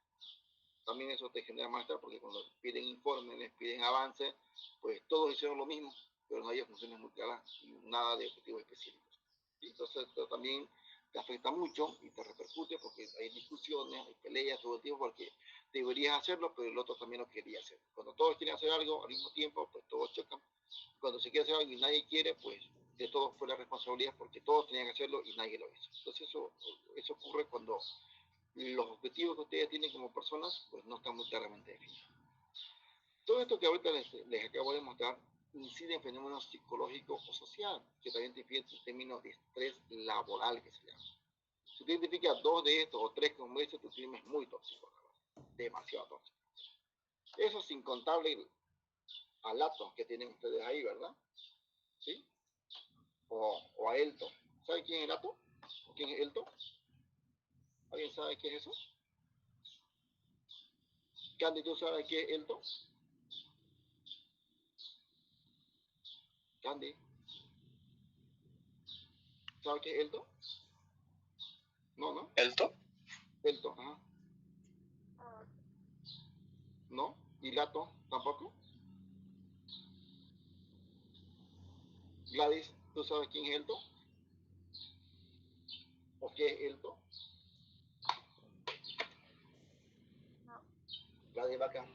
También eso te genera malestar porque cuando piden informes, les piden avances, pues todos hicieron lo mismo, pero no hay funciones muy claras y nada de objetivos específicos. ¿Sí? Entonces esto también te afecta mucho y te repercute porque hay discusiones, hay peleas todo el tiempo porque deberías hacerlo, pero el otro también lo quería hacer. Cuando todos quieren hacer algo al mismo tiempo, pues todos chocan. Cuando se quiere hacer algo y nadie quiere, pues de todos fue la responsabilidad porque todos tenían que hacerlo y nadie lo hizo. Entonces eso ocurre cuando los objetivos que ustedes tienen como personas, pues no están muy claramente definidos. Todo esto que ahorita les acabo de mostrar incide en fenómenos psicológicos o sociales, que también te piden términos de estrés laboral que se llama. Si tú identificas dos de estos o tres como estos, tu clima es muy tóxico, demasiado tóxico. Eso sin contarle al Lato que tienen ustedes ahí, ¿verdad? ¿Sí? O a Elto. ¿Sabe quién es Lato? ¿O quién es Elto? ¿Alguien sabe qué es eso? Candy, ¿tú sabes qué es Elto? Candy, ¿sabes qué es Elto? No, ¿no? ¿Elto? Elto, ajá. ¿No? ¿Y Lato tampoco? Gladys, ¿tú sabes quién es Elto? ¿O qué es Elto? No. Gladys Vaca.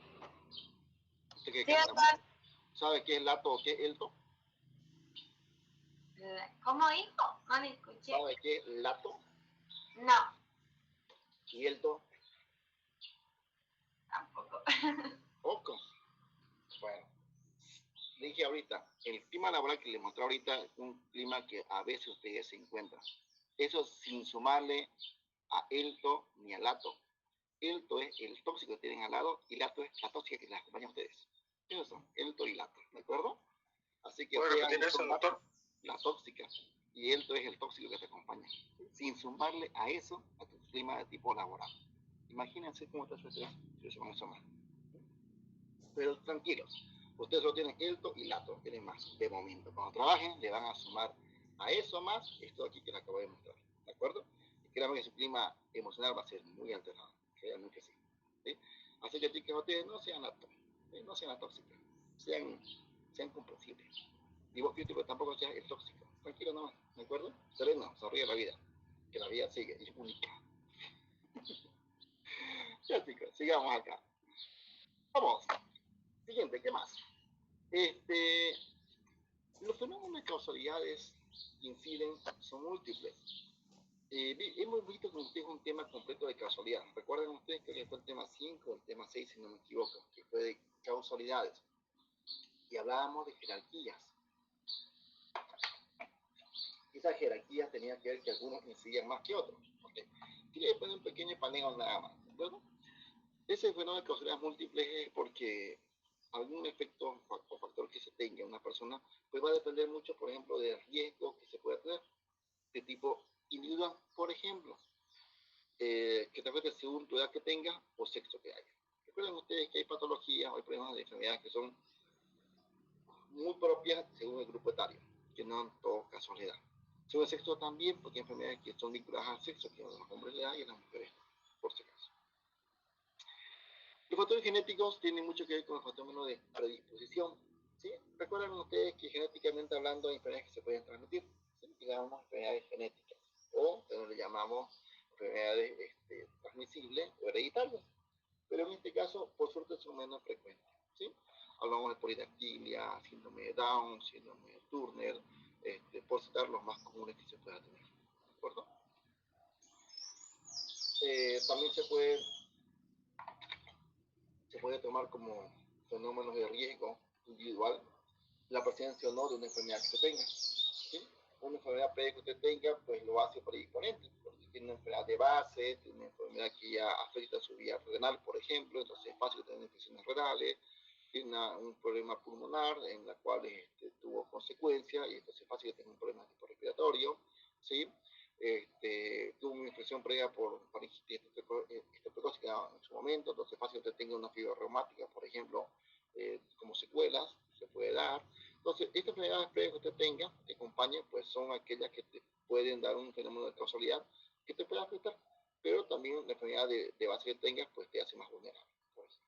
¿Usted qué Sí, canta? ¿Sabe qué es Lato o qué es Elto? ¿Cómo hijo? No le escuché. ¿Sabe qué es Lato? No, ¿Y Elto? tampoco. Poco. Bueno, dije ahorita, el clima laboral que les mostré ahorita es un clima que a veces ustedes se encuentran. Eso sin sumarle a Elto ni a Lato. Elto es el tóxico que tienen al lado y Lato es la tóxica que les acompaña a ustedes. Esos son Elto y Lato, ¿de acuerdo? Así que ¿Puede repetir eso, doctor? la tóxica y Elto es el tóxico que te acompaña. Sin sumarle a eso a tu clima de tipo laboral. Imagínense cómo está su estrés si eso con eso más. Pero tranquilos, ustedes solo tienen Elto y Lato, tienen más de momento. Cuando trabajen le van a sumar a eso más esto aquí que les acabo de mostrar, ¿de acuerdo? Y créanme que su clima emocional va a ser muy alterado, créanme que sí. ¿Sí? Así que chicos, ustedes no sean Lato, ¿sí? No sean la tóxica, sean comprensibles. Y vos, crítico, tampoco seas el tóxico. Tranquilo nomás, ¿de acuerdo? Sereno, sonríe la vida, que la vida sigue y es única. Ya chicos, sigamos acá. Vamos. Siguiente, ¿qué más? Los fenómenos de causalidades que inciden son múltiples. Hemos visto con ustedes un tema completo de causalidad. Recuerden ustedes que fue el tema 5 o el tema 6, si no me equivoco, que fue de causalidades. y hablábamos de jerarquías. Esas jerarquías tenían que ver que algunos incidían más que otros. ¿Okay? Quería poner un pequeño paneo nada más. ¿De acuerdo? Ese fenómeno de causalidades múltiples es porque algún efecto o factor que se tenga en una persona, pues va a depender mucho, por ejemplo, del riesgo que se pueda tener de tipo individual, por ejemplo, que te afecte según tu edad que tengas o sexo que haya. Recuerden ustedes que hay patologías o hay problemas de enfermedades que son muy propias según el grupo etario, que no en todo caso le da. Según el sexo también, porque hay enfermedades que son vinculadas al sexo, que a los hombres le da y a las mujeres, por si acaso. Los factores genéticos tienen mucho que ver con el fenómeno de predisposición. ¿Sí? Recuerden ustedes que genéticamente hablando hay enfermedades que se pueden transmitir, ¿sí? Digamos enfermedades genéticas, o le llamamos enfermedades transmisibles o hereditarias. Pero en este caso, por suerte, son menos frecuentes. ¿Sí? Hablamos de polidactilia, síndrome de Down, síndrome de Turner, por citar los más comunes que se pueda tener. ¿De acuerdo? También se puede tomar como fenómenos de riesgo individual la presencia o no de una enfermedad que se tenga. ¿Sí? Una enfermedad previa que usted tenga, pues lo hace predisponente, porque tiene una enfermedad de base, tiene una enfermedad que ya afecta su vía renal, por ejemplo, entonces es fácil que tenga infecciones renales, tiene un problema pulmonar en la cual tuvo consecuencias, y entonces es fácil que tenga un problema de tipo respiratorio, ¿sí? Tuvo una infección previa por faringitis estreptocócica en su momento, entonces es fácil que usted tenga una fiebre reumática, por ejemplo, como secuelas, se puede dar. Entonces, estas enfermedades previas que usted tenga, que acompañen, pues son aquellas que te pueden dar un fenómeno de causalidad que te puede afectar, pero también la enfermedad de base que tengas, pues te hace más vulnerable. Pues.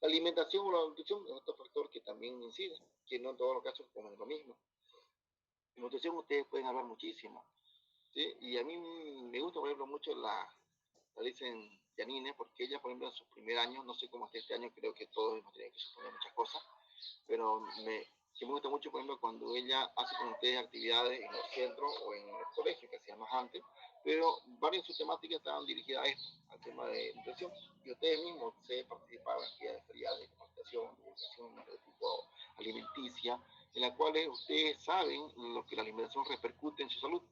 La alimentación o la nutrición es otro factor que también incide, que no en todos los casos comen lo mismo. En nutrición ustedes pueden hablar muchísimo, ¿sí? Y a mí me gusta, por ejemplo, mucho la dicen Janine, porque ella, por ejemplo, en su primer año, no sé cómo está este año, creo que todos hemos tenido que suponer muchas cosas, pero me gusta mucho, por ejemplo, cuando ella hace con ustedes actividades en los centros o en los colegios, que hacía más antes, pero varias de sus temáticas estaban dirigidas a esto, al tema de nutrición, y ustedes mismos se participaban en actividades feriales de capacitación, de educación de tipo alimenticia, en las cuales ustedes saben lo que la alimentación repercute en su salud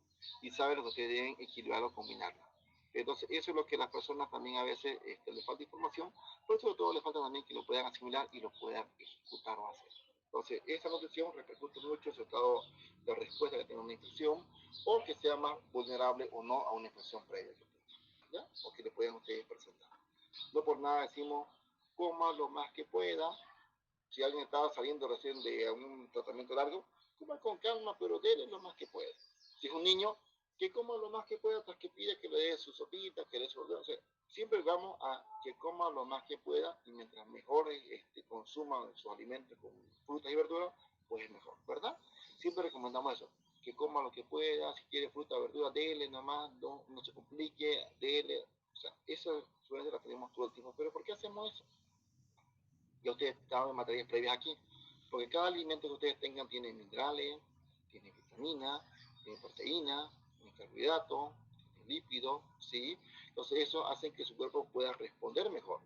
y saben lo que ustedes deben equilibrar o combinarla. Entonces, eso es lo que a las personas también a veces les falta información, pero sobre todo les falta también que lo puedan asimilar y lo puedan ejecutar o hacer. Entonces, esa nutrición repercute mucho en su estado de respuesta que tenga una infección o que sea más vulnerable o no a una infección previa que tenga, ¿ya? O que le puedan ustedes presentar. No por nada decimos, coma lo más que pueda. Si alguien estaba saliendo recién de un tratamiento largo, coma con calma, pero déle lo más que pueda. Si es un niño, que coma lo más que pueda hasta que pide que le dé su sopita, que le dé su... O sea, siempre vamos a que coma lo más que pueda y mientras mejor consuman sus alimentos con frutas y verduras, pues es mejor, ¿verdad? Siempre recomendamos eso, que coma lo que pueda, si quiere fruta o verdura, dele nomás, no se complique, dele. O sea, esa suerte la tenemos todo el tiempo, pero ¿por qué hacemos eso? Ya ustedes estaban en materias previas aquí, porque cada alimento que ustedes tengan tiene minerales, tiene vitaminas, tiene proteínas, tiene carbohidratos, tiene lípidos, ¿sí? Entonces eso hace que su cuerpo pueda responder mejor.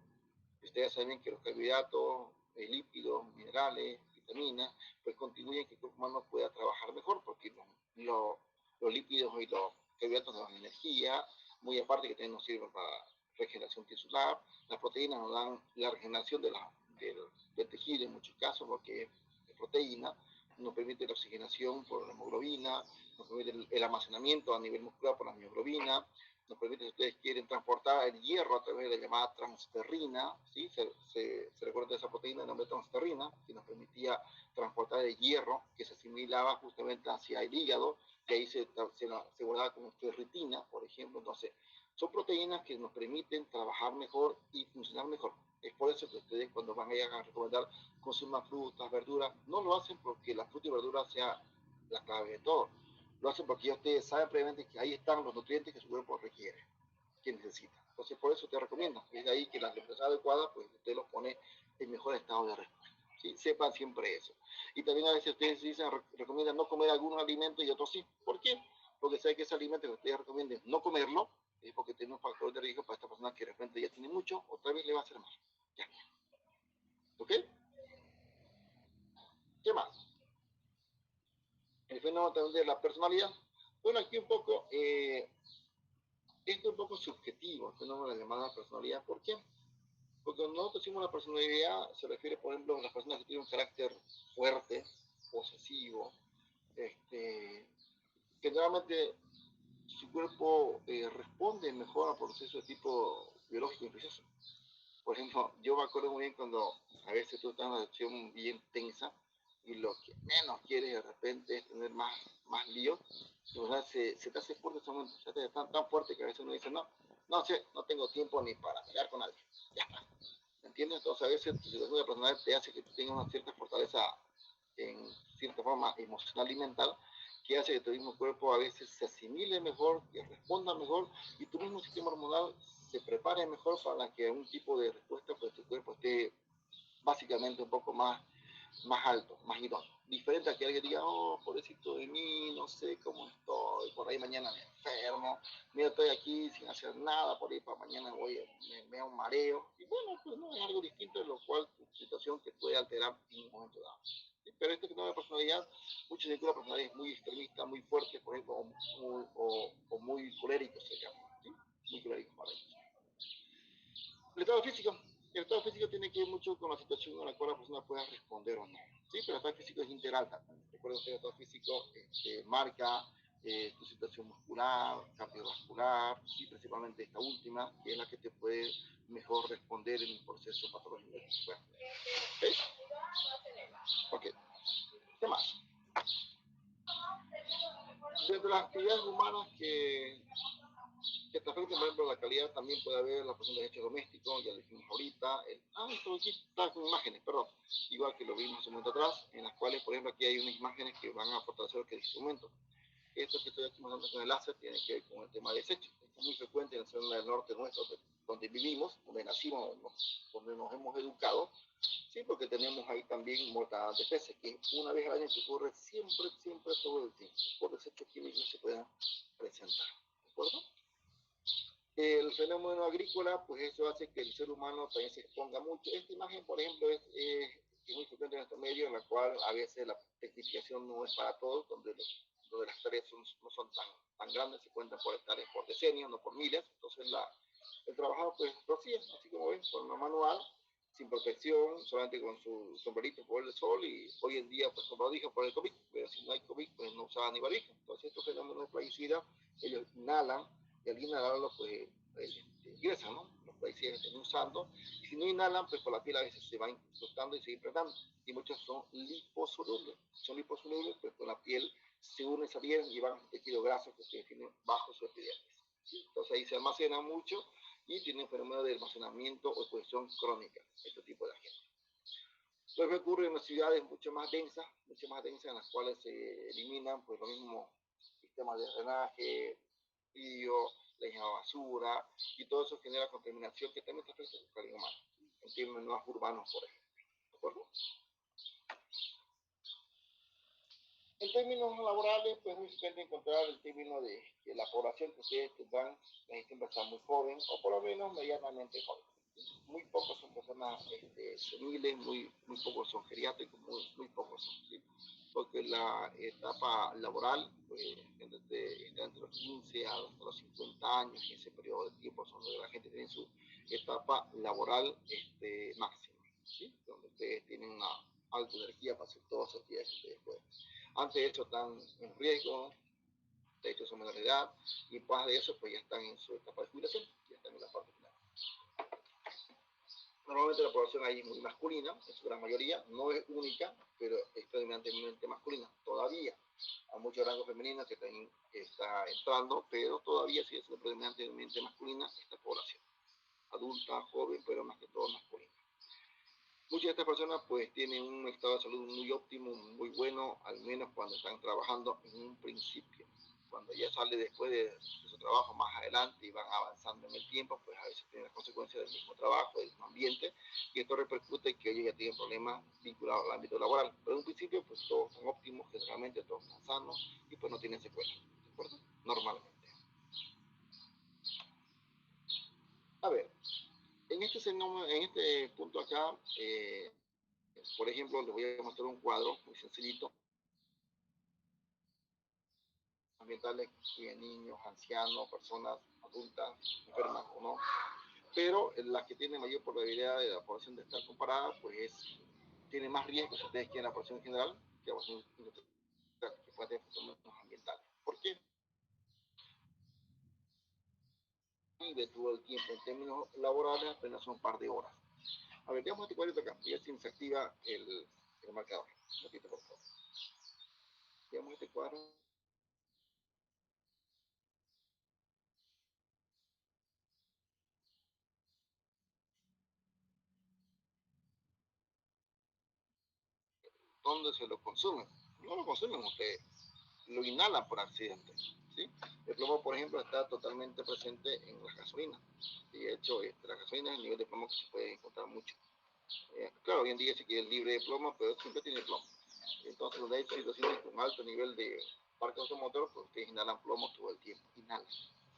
Ustedes saben que los carbohidratos, lípidos, minerales, vitaminas, pues contribuyen a que el cuerpo humano pueda trabajar mejor, porque los lípidos y los carbohidratos nos dan energía, muy aparte que también nos sirven para regeneración tisular, las proteínas nos dan la regeneración del tejido en muchos casos, porque es proteína, nos permite la oxigenación por la hemoglobina, nos permite el almacenamiento a nivel muscular por la mioglobina, nos permite, si ustedes quieren, transportar el hierro a través de la llamada transferrina, ¿sí? Se recuerda de esa proteína, el nombre transferrina, que nos permitía transportar el hierro, que se asimilaba justamente hacia el hígado, y ahí se guardaba como ferritina, por ejemplo. Entonces, son proteínas que nos permiten trabajar mejor y funcionar mejor. Es por eso que ustedes, cuando van a recomendar consuman frutas, verduras, no lo hacen porque la fruta y verdura sea la clave de todo. Lo hacen porque ya ustedes saben previamente que ahí están los nutrientes que su cuerpo requiere, que necesita. Entonces, por eso te recomiendo. Es de ahí que la alimentación adecuada, pues usted los pone en mejor estado de respuesta. ¿Sí? Sepan siempre eso. Y también a veces ustedes dicen, recomiendan no comer algunos alimentos y otros sí. ¿Por qué? Porque saben que ese alimento que ustedes recomienden no comerlo, es porque tiene un factor de riesgo para esta persona que de repente ya tiene mucho, otra vez le va a hacer mal. Ya. ¿Ok? fenómeno también de la personalidad. Bueno, aquí un poco, esto es un poco subjetivo, el fenómeno de la llamada personalidad. ¿Por qué? Porque cuando nosotros decimos la personalidad, se refiere, por ejemplo, a las personas que tienen un carácter fuerte, posesivo, generalmente su cuerpo responde mejor a procesos de tipo biológico infeccioso. Por ejemplo, yo me acuerdo muy bien cuando a veces tú estás en una situación bien tensa y lo que menos quieres de repente es tener más líos, o sea, se te hace fuerte ese momento, se te hace tan fuerte que a veces uno dice, no sé, no tengo tiempo ni para pelear con nadie, ya está. ¿Entiendes? Entonces a veces tu situación personal te hace que tú tengas una cierta fortaleza en cierta forma emocional y mental, que hace que tu mismo cuerpo a veces se asimile mejor, que responda mejor, y tu mismo sistema hormonal se prepare mejor para que un tipo de respuesta, pues tu cuerpo esté básicamente un poco más alto, más idóneo. Diferente a que alguien diga, oh, pobrecito de mí, no sé cómo estoy, por ahí mañana me enfermo, mira, estoy aquí sin hacer nada, por ahí para mañana me da un mareo. Y bueno, pues no, es algo distinto, de lo cual tu situación te puede alterar en un momento dado. Pero este fenómeno de personalidad, muchos dicen que la personalidad es muy extremista, muy fuerte, por ejemplo, o muy colérico, se llama, ¿sí? Muy colérico para ellos. El estado físico. El estado físico tiene que ver mucho con la situación en la cual la persona pueda responder o no. Sí, pero el estado físico es integral también. Recuerda que el estado físico marca tu situación muscular, cardiovascular, y principalmente esta última, que es la que te puede mejor responder en un proceso patológico. Bueno, ¿okay? Ok. ¿Qué más? Dentro de las actividades humanas que te afecten, por ejemplo, la calidad, también puede haber la presión de hechos domésticos, ya lo dijimos ahorita. Esto aquí está con imágenes, perdón, igual que lo vimos hace un momento atrás, en las cuales, por ejemplo, aquí hay unas imágenes que van a fortalecer lo que es el instrumento. Esto que estoy aquí mostrando con el láser tiene que ver con el tema de desechos. Esto es muy frecuente en la zona del norte nuestro, donde vivimos, donde nacimos, donde nos hemos educado, sí, porque tenemos ahí también mortandad de peces, que una vez al año que ocurre siempre, todo el tiempo, por desechos químicos se puedan presentar. ¿De acuerdo? El fenómeno agrícola, pues eso hace que el ser humano también se exponga mucho. Esta imagen, por ejemplo, es muy frecuente en nuestro medio, en la cual a veces la tecnificación no es para todos, donde las tareas no son tan grandes, se cuentan por hectáreas por decenio, no por miles. Entonces el trabajador pues rocía, así como ven, con una manual, sin protección, solamente con su sombrerito por el sol, y hoy en día pues con barbijo por el COVID, pero si no hay COVID pues no usaban ni barbijo. Entonces estos fenómenos plaguicidas, ellos inhalan, y al inhalarlo pues ingresan, ¿no? Los plaguicidas que están usando, y si no inhalan pues por la piel a veces se van incrustando y se impregnando, y muchos son liposolubles. Son liposolubles pues con la piel se unen, se adhieren y van a un tejido graso que se define bajo su epidermis. ¿Sí? Entonces ahí se almacena mucho y tiene un fenómeno de almacenamiento o exposición crónica, este tipo de agentes. Lo que ocurre en las ciudades mucho más densas, en las cuales se eliminan pues los mismos sistemas de drenaje, río, la basura, y todo eso genera contaminación que también afecta a la calidad humana, en términos urbanos, por ejemplo. ¿De acuerdo? En términos laborales, pues muy frecuente encontrar el término de que la población que ustedes tendrán siempre está muy joven, o por lo menos medianamente joven. Muy pocos son personas seniles, muy pocos son geriátricos, muy pocos son, ¿sí? Porque la etapa laboral pues, está entre los 15 a los 50 años, en ese periodo de tiempo son donde la gente tiene su etapa laboral máxima, ¿sí? Donde ustedes tienen una alta energía para hacer todas las actividades que ustedes pueden. Antes de eso están en riesgo, de hecho son menor de edad, y después de eso pues ya están en su etapa de jubilación, ya están en la parte final. Normalmente la población ahí es muy masculina, en su gran mayoría, no es única, pero es predominantemente masculina, todavía. Hay muchos rangos femeninos que también está entrando, pero todavía sigue siendo predominantemente masculina esta población. Adulta, joven, pero más que todo masculina. Muchas de estas personas pues tienen un estado de salud muy óptimo, muy bueno, al menos cuando están trabajando en un principio. Cuando ya sale después de su trabajo más adelante y van avanzando en el tiempo, pues a veces tienen las consecuencias del mismo trabajo, del mismo ambiente, y esto repercute en que ellos ya tienen problemas vinculados al ámbito laboral. Pero en un principio pues todos son óptimos, generalmente todos están sanos y pues no tienen secuelas, ¿de acuerdo? Normalmente. A ver, en este punto acá, por ejemplo, les voy a mostrar un cuadro muy sencillito. ambientales en niños, ancianos, personas adultas, enfermas o no, pero las que tienen mayor probabilidad de la población de estar comparada, pues tiene más riesgo, si ustedes quieren, la población en general, que la población industrial, que puede tener fenómenos ambientales. ¿Por qué? Vive todo el tiempo en términos laborales apenas son un par de horas. A ver, veamos este cuadrito acá, y así se activa el marcador. Repito, por favor. Veamos este cuadro. ¿Dónde se lo consumen? No lo consumen ustedes, lo inhalan por accidente. ¿Sí? El plomo, por ejemplo, está totalmente presente en las gasolinas. Y de hecho, la gasolina es el nivel de plomo que se puede encontrar mucho. Claro, hoy en día se quiere libre de plomo, pero siempre tiene plomo. Entonces, donde hay situaciones con alto nivel de parque automotor, pues ustedes inhalan plomo todo el tiempo. Inhalan.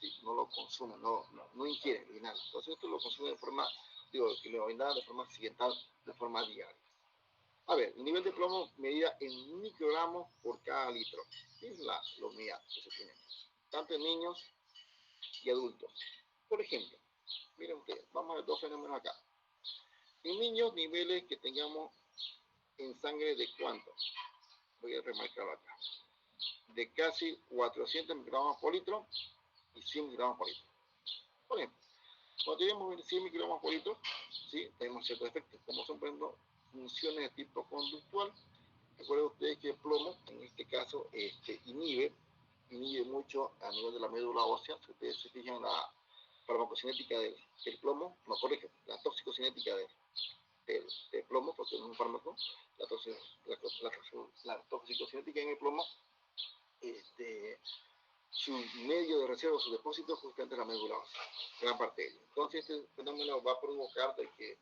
¿Sí? No lo consumen, no ingieren, inhalan. Entonces, esto lo consumen de forma, que lo inhalan de forma accidental, de forma diaria. A ver, el nivel de plomo medida en microgramos por cada litro. Es la unidad que se tiene, tanto en niños y adultos. Por ejemplo, miren ustedes, vamos a ver dos fenómenos acá. En niños, niveles que tengamos en sangre de cuánto. Voy a remarcarlo acá. De casi 400 microgramos por litro y 100 microgramos por litro. Por ejemplo, cuando tenemos 100 microgramos por litro, ¿sí? Tenemos ciertos efectos, como son, por ejemplo, funciones de tipo conductual. Recuerden ustedes que el plomo, en este caso, inhibe mucho a nivel de la médula ósea. Si ustedes se fijan la farmacocinética del plomo, no corrige, la toxicocinética del plomo, porque no es un fármaco, la toxicocinética en el plomo, su medio de reserva, su depósito es justamente la médula ósea, gran parte de ello. Entonces, este fenómeno va a provocar de que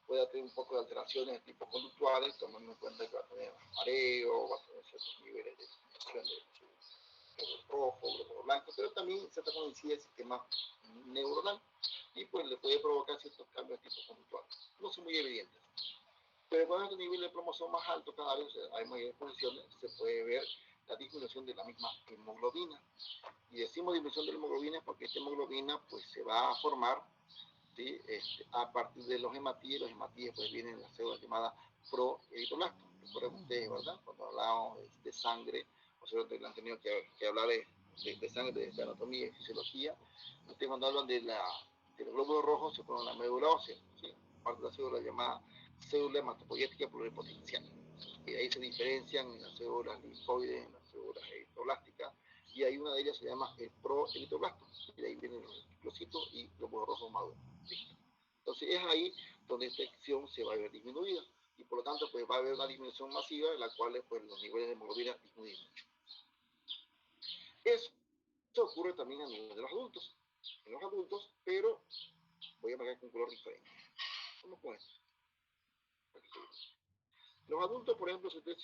pueda tener un poco de alteraciones de tipo conductuales, tomando en cuenta que va a tener mareo, va a tener ciertos niveles de expresión de glóbulo rojo, glóbulo blanco, pero también se trata de incidir el sistema neuronal y pues le puede provocar ciertos cambios de tipo conductual. No son muy evidentes. Pero cuando estos niveles de plomo son más altos, cada vez hay mayores exposiciones, se puede ver la disminución de la misma hemoglobina. Y decimos disminución de la hemoglobina porque esta hemoglobina pues se va a formar, ¿sí? A partir de los hematíes. Los hematíes pues vienen en las células llamadas proeritoblastos. Recuerden ustedes, ¿verdad? Cuando hablábamos de sangre, o sea, han tenido que hablar de sangre, de anatomía y fisiología. Ustedes cuando hablan de los glóbulos rojos se ponen la médula ósea, ¿sí? Parte de la célula llamada célula hematopoyética pluripotencial. Y de ahí se diferencian en las células linfoides, en las células eritroblásticas, y hay una de ellas se llama el proeritoblasto, y de ahí vienen los linfocitos y glóbulos rojos maduros. ¿Listo? Entonces es ahí donde esta acción se va a ver disminuida, y por lo tanto pues va a haber una disminución masiva en la cual pues los niveles de hemoglobina disminuyen mucho. Eso ocurre también a nivel de los adultos. En los adultos, pero voy a marcar con color diferente. Vamos con esto. Los adultos, por ejemplo, si ustedes